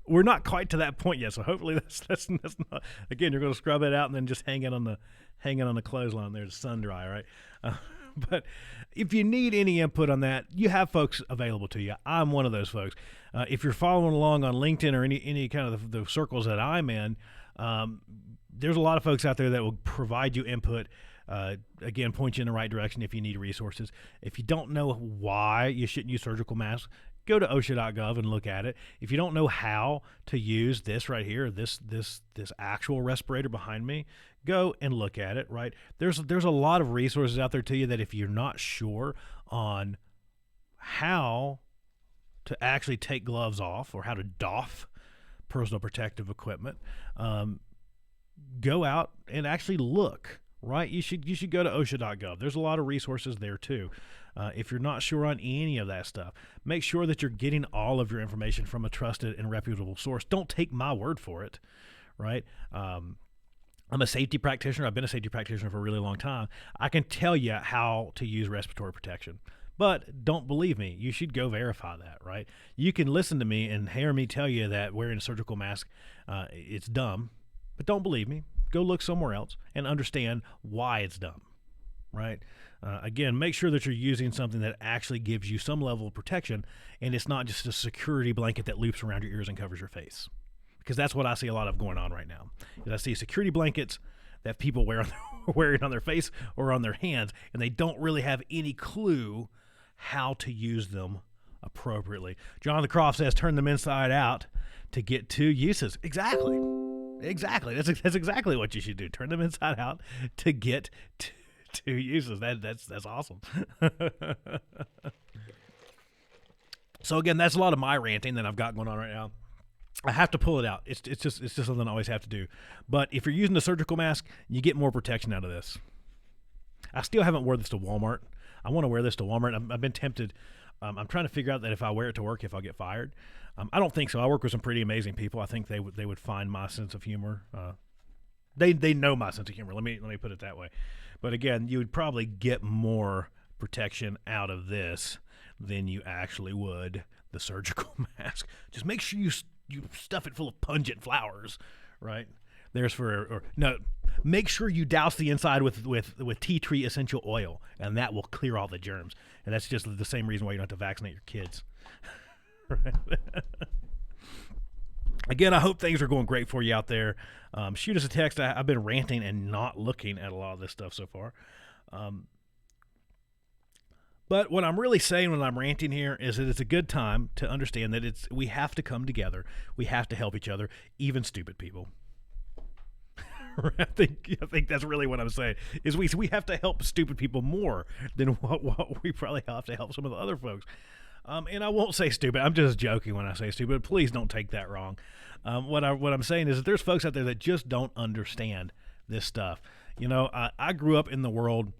[SPEAKER 1] We're not quite to that point yet, so hopefully that's not. Again, you're going to scrub it out and then just hang it on the clothesline there to sun dry, right? But if you need any input on that, you have folks available to you. I'm one of those folks. If you're following along on LinkedIn or any kind of the circles that I'm in, there's a lot of folks out there that will provide you input. Again, point you in the right direction if you need resources. If you don't know why you shouldn't use surgical masks, go to OSHA.gov and look at it. If you don't know how to use this right here, this actual respirator behind me, go and look at it, right? There's a lot of resources out there to you that if you're not sure on how to actually take gloves off or how to doff personal protective equipment, go out and actually look. Right, you should go to OSHA.gov. There's a lot of resources there too. If you're not sure on any of that stuff, make sure that you're getting all of your information from a trusted and reputable source. Don't take my word for it, right? I'm a safety practitioner. I've been a safety practitioner for a really long time. I can tell you how to use respiratory protection, but don't believe me. You should go verify that, right? You can listen to me and hear me tell you that wearing a surgical mask, it's dumb, but don't believe me. Go look somewhere else and understand why it's dumb, right? Again, make sure that you're using something that actually gives you some level of protection, and it's not just a security blanket that loops around your ears and covers your face, because that's what I see a lot of going on right now. I see security blankets that people wearing on their face or on their hands, and they don't really have any clue how to use them appropriately. John the Croft says, turn them inside out to get two uses. Exactly. That's exactly what you should do. Turn them inside out to get two uses. That's awesome. So again, that's a lot of my ranting that I've got going on right now. I have to pull it out. It's just something I always have to do. But if you're using a surgical mask, you get more protection out of this. I still haven't worn this to Walmart. I want to wear this to Walmart. I've been tempted. I'm trying to figure out that if I wear it to work, if I'll get fired. I don't think so. I work with some pretty amazing people. I think they would find my sense of humor. They know my sense of humor. Let me put it that way. But again, you would probably get more protection out of this than you actually would the surgical mask. Just make sure you stuff it full of pungent flowers, right? make sure you douse the inside with tea tree essential oil, and that will clear all the germs. And that's just the same reason why you don't have to vaccinate your kids. Right? Again, I hope things are going great for you out there. Shoot us a text. I've been ranting and not looking at a lot of this stuff so far. But what I'm really saying when I'm ranting here is that it's a good time to understand that we have to come together. We have to help each other, even stupid people. I think that's really what I'm saying, is we have to help stupid people more than what we probably have to help some of the other folks. And I won't say stupid. I'm just joking when I say stupid. Please don't take that wrong. What I'm saying is that there's folks out there that just don't understand this stuff. You know, I grew up in the world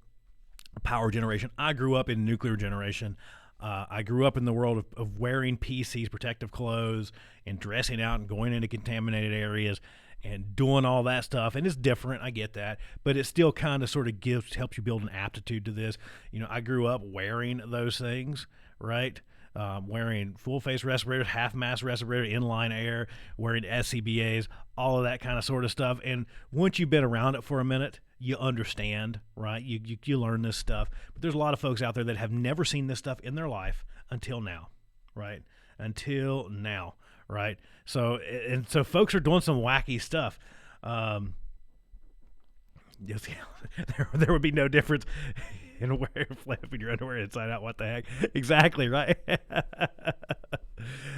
[SPEAKER 1] of power generation. I grew up in nuclear generation. I grew up in the world of wearing PCs, protective clothes, and dressing out and going into contaminated areas and doing all that stuff. And it's different, I get that, but it still kind of sort of helps you build an aptitude to this. You know, I grew up wearing those things, right? Wearing full face respirators, half mask respirator, inline air, wearing SCBAs, all of that kind of sort of stuff. And once you've been around it for a minute, you understand, right? You learn this stuff. But there's a lot of folks out there that have never seen this stuff in their life until now, right? Until now, right? So folks are doing some wacky stuff. Yes, there would be no difference in flapping your underwear inside out. What the heck? Exactly, right?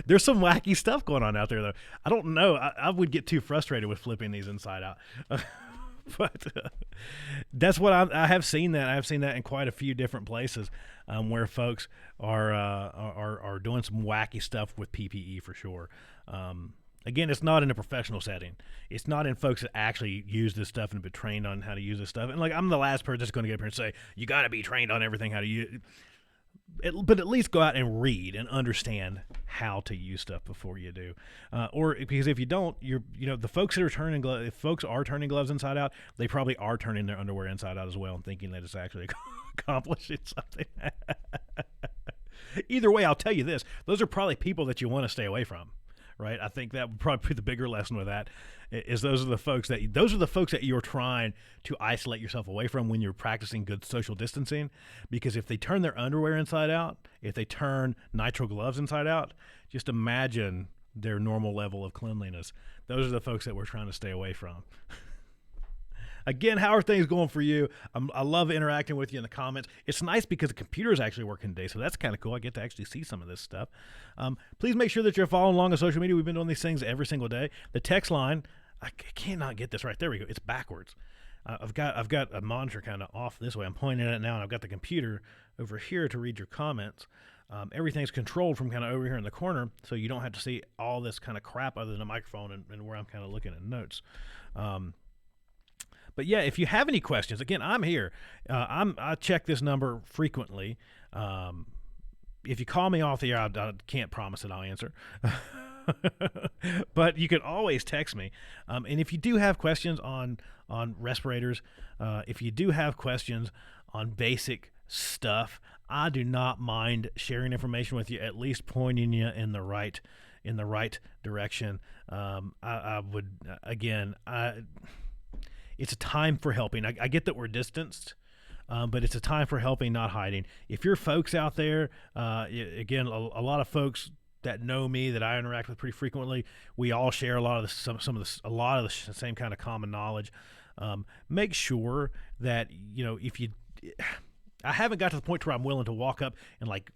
[SPEAKER 1] There's some wacky stuff going on out there, though. I don't know. I would get too frustrated with flipping these inside out. But that's what I have seen that. I have seen that in quite a few different places where folks are doing some wacky stuff with PPE for sure. Again, it's not in a professional setting. It's not in folks that actually use this stuff and have been trained on how to use this stuff. And like, I'm the last person that's going to get up here and say, you got to be trained on everything, how to use it. But at least go out and read and understand how to use stuff before you do. Or because if you don't, the folks that are turning gloves, if folks are turning gloves inside out, they probably are turning their underwear inside out as well and thinking that it's actually accomplishing something. Either way, I'll tell you this, those are probably people that you want to stay away from. Right, I think that would probably be the bigger lesson with that. Is those are the folks that you're trying to isolate yourself away from when you're practicing good social distancing. Because if they turn their underwear inside out, if they turn nitrile gloves inside out, just imagine their normal level of cleanliness. Those are the folks that we're trying to stay away from. Again, how are things going for you? I love interacting with you in the comments. It's nice because the computer is actually working today, so that's kind of cool. I get to actually see some of this stuff. Please make sure that you're following along on social media. We've been doing these things every single day. The text line, I cannot get this right. There we go. It's backwards. I've got a monitor kind of off this way. I'm pointing at it now, and I've got the computer over here to read your comments. Everything's controlled from kind of over here in the corner, so you don't have to see all this kind of crap other than a microphone and where I'm kind of looking at notes. But yeah, if you have any questions, again, I'm here. I check this number frequently. If you call me off the air, I can't promise that I'll answer. But you can always text me. And if you do have questions on respirators, if you do have questions on basic stuff, I do not mind sharing information with you, at least pointing you in the right direction. I would, again, it's a time for helping. I get that we're distanced, but it's a time for helping, not hiding. If you're folks out there, again, a lot of folks that know me, that I interact with pretty frequently, we all share a lot of the same kind of common knowledge. Make sure that I haven't got to the point where I'm willing to walk up and like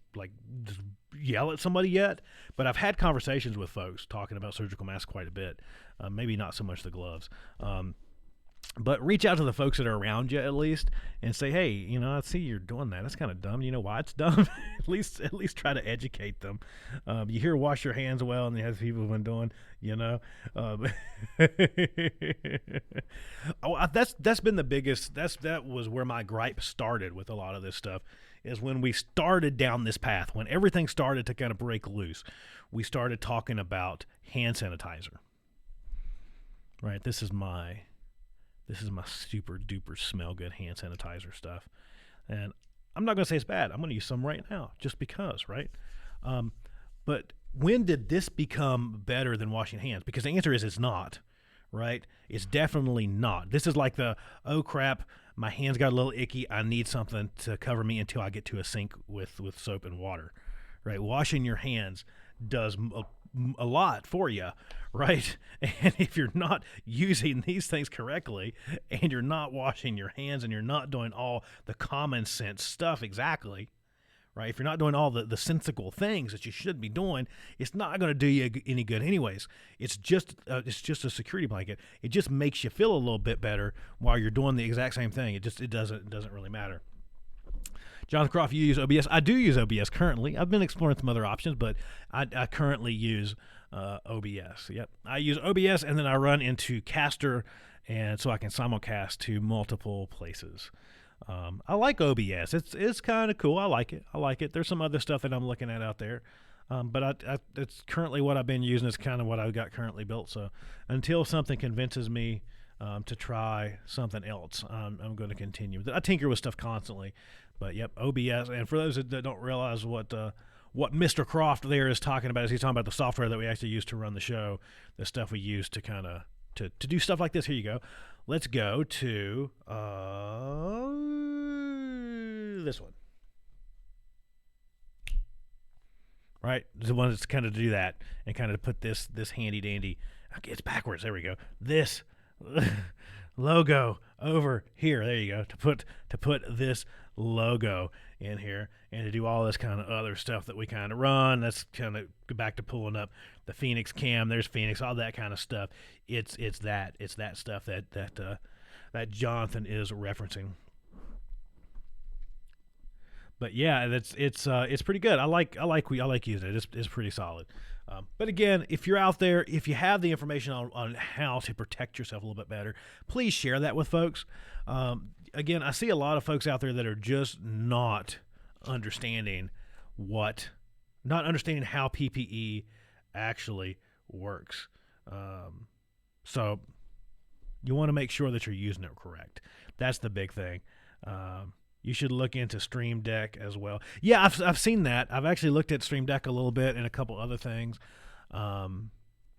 [SPEAKER 1] just yell at somebody yet, but I've had conversations with folks talking about surgical masks quite a bit. Maybe not so much the gloves. But reach out to the folks that are around you at least and say, hey, I see you're doing that. That's kind of dumb. You know why it's dumb? at least try to educate them. You hear wash your hands well, and as people have been doing, that's been the biggest. That was where my gripe started with a lot of this stuff, is when we started down this path, when everything started to kind of break loose, we started talking about hand sanitizer. Right? This is my super duper smell good hand sanitizer stuff. And I'm not going to say it's bad. I'm going to use some right now just because, right? But when did this become better than washing hands? Because the answer is it's not, right? It's definitely not. This is like the, oh crap, my hands got a little icky. I need something to cover me until I get to a sink with soap and water, right? Washing your hands does a lot for you, right? And if you're not using these things correctly and you're not washing your hands and you're not doing all the common sense stuff exactly, right? If you're not doing all the sensical things that you should be doing, it's not going to do you any good anyways. It's just a security blanket. It just makes you feel a little bit better while you're doing the exact same thing. It doesn't really matter. Jonathan Croft, you use OBS. I do use OBS currently. I've been exploring some other options, but I currently use OBS. Yep, I use OBS, and then I run into Caster, and so I can simulcast to multiple places. I like OBS. It's kind of cool. I like it. There's some other stuff that I'm looking at out there, but it's currently what I've been using. Is kind of what I've got currently built. So until something convinces me to try something else, I'm going to continue. I tinker with stuff constantly, but yep, OBS. And for those that don't realize what Mr. Croft there is talking about, is he's talking about the software that we actually use to run the show, the stuff we use to kind of to do stuff like this. Here you go. Let's go to this one. Right, the one that's kind of to do that and kind of put this handy dandy. Okay, it's backwards. There we go. This logo over here. There you go. To put this logo in here and to do all this kind of other stuff that we kind of run. That's kind of go back to pulling up the Phoenix cam. There's Phoenix, all that kind of stuff. It's that stuff that Jonathan is referencing. But yeah, it's pretty good. I like using it. It's pretty solid. But again, if you're out there, if you have the information on how to protect yourself a little bit better, please share that with folks. Again, I see a lot of folks out there that are just not understanding how PPE actually works. So you want to make sure that you're using it correct. That's the big thing. You should look into Stream Deck as well. Yeah, I've seen that. I've actually looked at Stream Deck a little bit and a couple other things.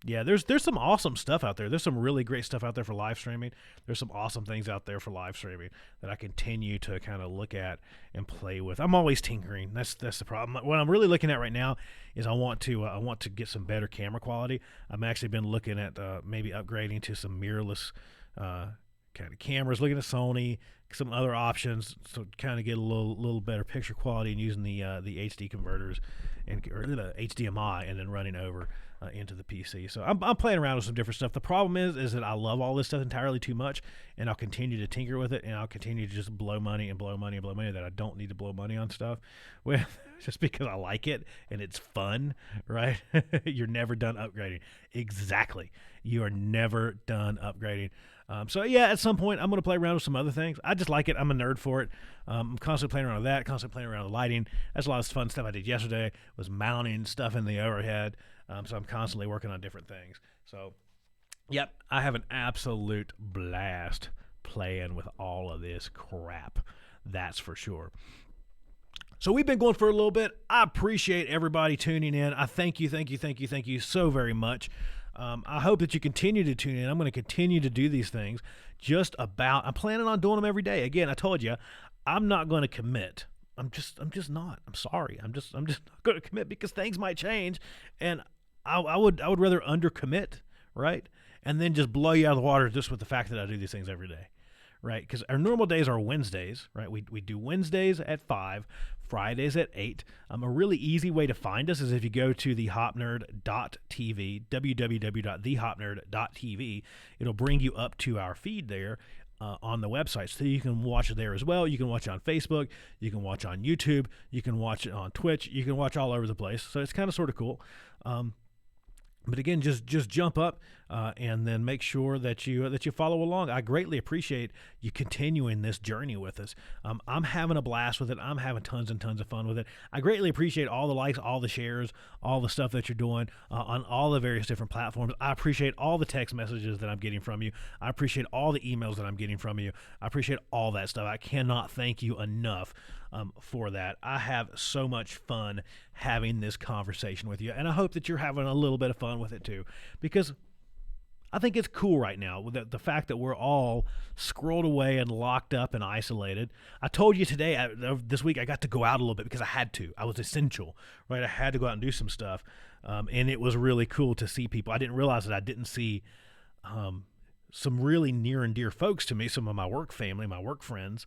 [SPEAKER 1] Yeah, there's some awesome stuff out there. There's some really great stuff out there for live streaming. There's some awesome things out there for live streaming that I continue to kind of look at and play with. I'm always tinkering. That's the problem. What I'm really looking at right now is I want to get some better camera quality. I've actually been looking at maybe upgrading to some mirrorless kind of cameras, looking at Sony, some other options, so kind of get a little better picture quality and using the HD converters or the HDMI and then running over into the PC. So I'm playing around with some different stuff. The problem is that I love all this stuff entirely too much, and I'll continue to tinker with it, and I'll continue to just blow money that I don't need to blow money on stuff with just because I like it and it's fun, right? You're never done upgrading. Exactly. You are never done upgrading. So yeah, at some point I'm going to play around with some other things. I just like it. I'm a nerd for it. I'm constantly playing around with that, constantly playing around with lighting. That's a lot of fun stuff I did yesterday, was mounting stuff in the overhead. So I'm constantly working on different things. So, yep, I have an absolute blast playing with all of this crap. That's for sure. So we've been going for a little bit. I appreciate everybody tuning in. I thank you so very much. I hope that you continue to tune in. I'm going to continue to do these things. I'm planning on doing them every day. Again, I told you, I'm not going to commit. I'm just not. I'm sorry. I'm just not going to commit because things might change, and I would rather undercommit, right? And then just blow you out of the water just with the fact that I do these things every day, right? Because our normal days are Wednesdays, right? We do Wednesdays at 5, Fridays at 8. A really easy way to find us is if you go to thehopnerd.tv, www.thehopnerd.tv. It'll bring you up to our feed there on the website. So you can watch it there as well. You can watch it on Facebook. You can watch on YouTube. You can watch it on Twitch. You can watch all over the place. So it's kind of sort of cool. But again, just jump up and then make sure that you follow along. I greatly appreciate you continuing this journey with us. I'm having a blast with it. I'm having tons and tons of fun with it. I greatly appreciate all the likes, all the shares, all the stuff that you're doing on all the various different platforms. I appreciate all the text messages that I'm getting from you. I appreciate all the emails that I'm getting from you. I appreciate all that stuff. I cannot thank you enough for that. I have so much fun having this conversation with you, and I hope that you're having a little bit of fun with it too, because I think it's cool right now with the fact that we're all scrolled away and locked up and isolated. I told you today, this week, I got to go out a little bit because I had to. I was essential, right? I had to go out and do some stuff, and it was really cool to see people. I didn't realize that I didn't see some really near and dear folks to me, some of my work family, my work friends.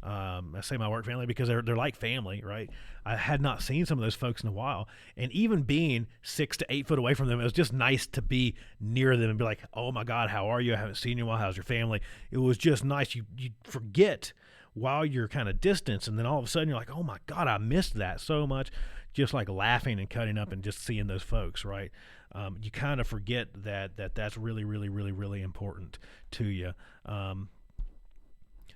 [SPEAKER 1] I say my work family because they're like family, right? I had not seen some of those folks in a while, and even being 6 to 8 foot away from them, it was just nice to be near them and be like, "Oh my God, how are you? I haven't seen you in a while. How's your family?" It was just nice. You forget while you're kind of distant, and then all of a sudden you're like, "Oh my God, I missed that so much." Just like laughing and cutting up and just seeing those folks, right? You kind of forget that's really, really, really, really important to you.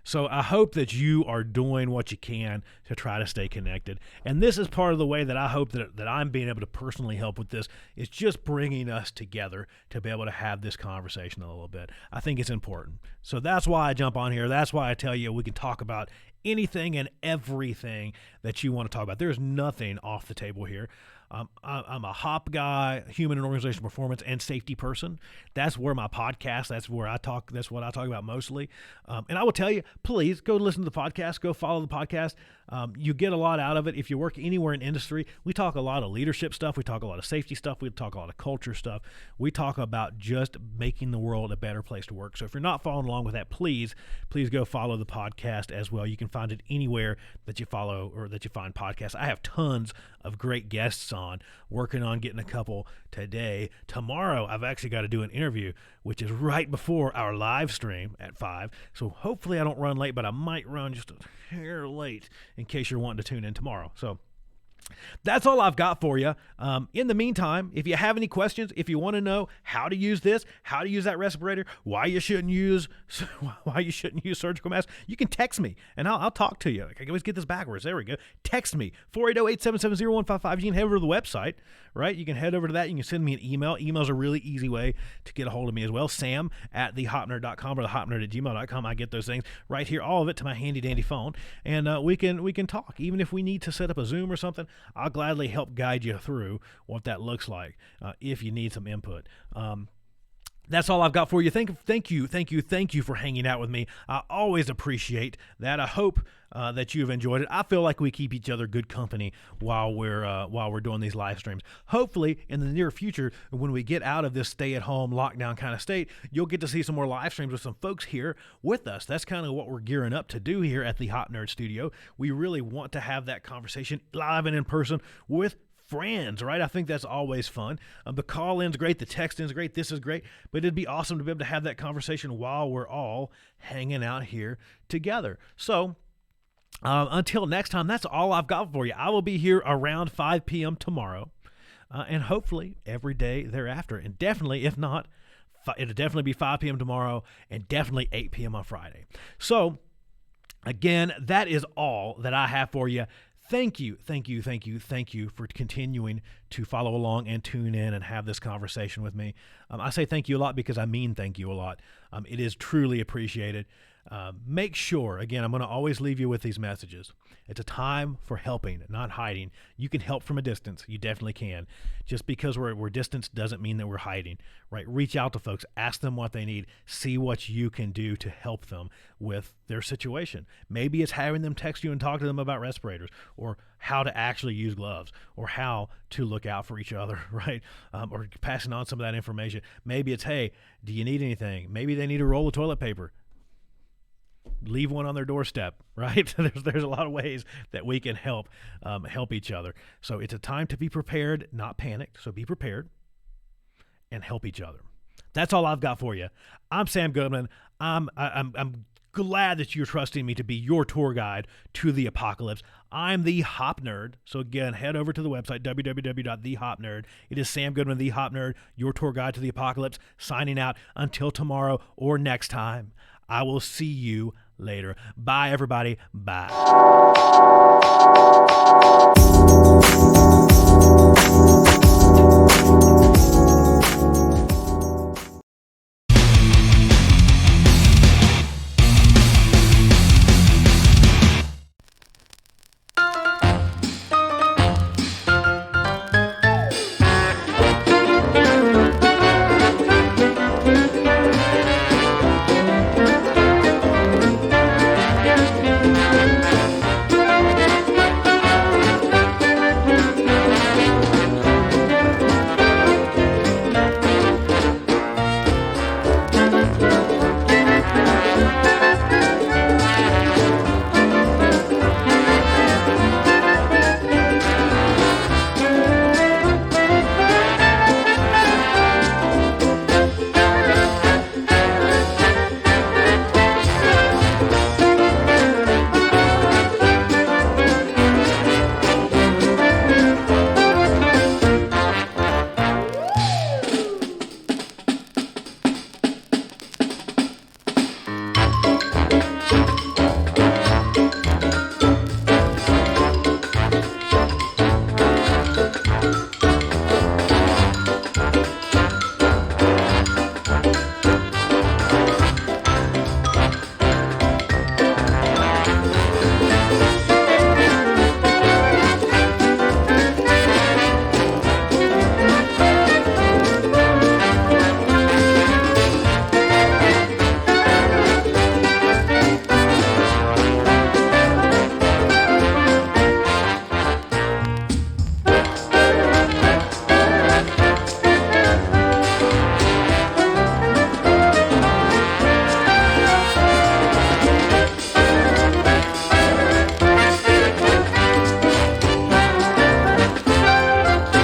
[SPEAKER 1] So I hope that you are doing what you can to try to stay connected. And this is part of the way that I hope that I'm being able to personally help with this, is just bringing us together to be able to have this conversation a little bit. I think it's important. So that's why I jump on here. That's why I tell you we can talk about anything and everything that you want to talk about. There's nothing off the table here. I'm a HOP guy, human and organizational performance and safety person. That's where my podcast, that's what I talk about mostly. And I will tell you, please go listen to the podcast, go follow the podcast. You get a lot out of it. If you work anywhere in industry, we talk a lot of leadership stuff. We talk a lot of safety stuff. We talk a lot of culture stuff. We talk about just making the world a better place to work. So if you're not following along with that, please go follow the podcast as well. You can find it anywhere that you follow or that you find podcasts. I have tons of great guests on, working on getting a couple today. Tomorrow, I've actually got to do an interview, which is right before our live stream at 5. So hopefully I don't run late, but I might run just a hair late in case you're wanting to tune in tomorrow. So that's all I've got for you. In the meantime, if you have any questions, if you want to know how to use this, how to use that respirator, why you shouldn't use surgical masks, you can text me and I'll talk to you. I can always get this backwards. There we go. Text me 480-877-0155. You can head over to the website, right? You can head over to that. You can send me an email. Email's a really easy way to get a hold of me as well. Sam@thehopnerd.com or thehopnerd@gmail.com. I get those things right here, all of it to my handy dandy phone, and we can talk. Even if we need to set up a Zoom or something, I'll gladly help guide you through what that looks like if you need some input. That's all I've got for you. Thank you for hanging out with me. I always appreciate that. I hope that you've enjoyed it. I feel like we keep each other good company while we're doing these live streams. Hopefully, in the near future, when we get out of this stay-at-home lockdown kind of state, you'll get to see some more live streams with some folks here with us. That's kind of what we're gearing up to do here at the Hop Nerd Studio. We really want to have that conversation live and in person with friends, right? I think that's always fun. The call-in's great, the text-in's great, this is great, but it'd be awesome to be able to have that conversation while we're all hanging out here together. So until next time, that's all I've got for you. I will be here around 5 p.m. tomorrow, and hopefully every day thereafter. And definitely, if not, it'll definitely be 5 p.m. tomorrow and definitely 8 p.m. on Friday. So again, that is all that I have for you. Thank you for continuing to follow along and tune in and have this conversation with me. I say thank you a lot because I mean thank you a lot. It is truly appreciated. Make sure, again, I'm going to always leave you with these messages. It's a time for helping, not hiding. You can help from a distance. You definitely can. Just because we're distant doesn't mean that we're hiding, right? Reach out to folks. Ask them what they need. See what you can do to help them with their situation. Maybe it's having them text you and talk to them about respirators or how to actually use gloves or how to look out for each other, right? Or passing on some of that information. Maybe it's, hey, do you need anything? Maybe they need a roll of toilet paper. Leave one on their doorstep, right? There's a lot of ways that we can help each other. So it's a time to be prepared, not panicked. So be prepared and help each other. That's all I've got for you. I'm Sam Goodman. I'm glad that you're trusting me to be your tour guide to the apocalypse. I'm the Hop Nerd. So again, head over to the website, www.thehopnerd. It is Sam Goodman, the Hop Nerd, your tour guide to the apocalypse, signing out until tomorrow or next time. I will see you later. Bye, everybody. Bye.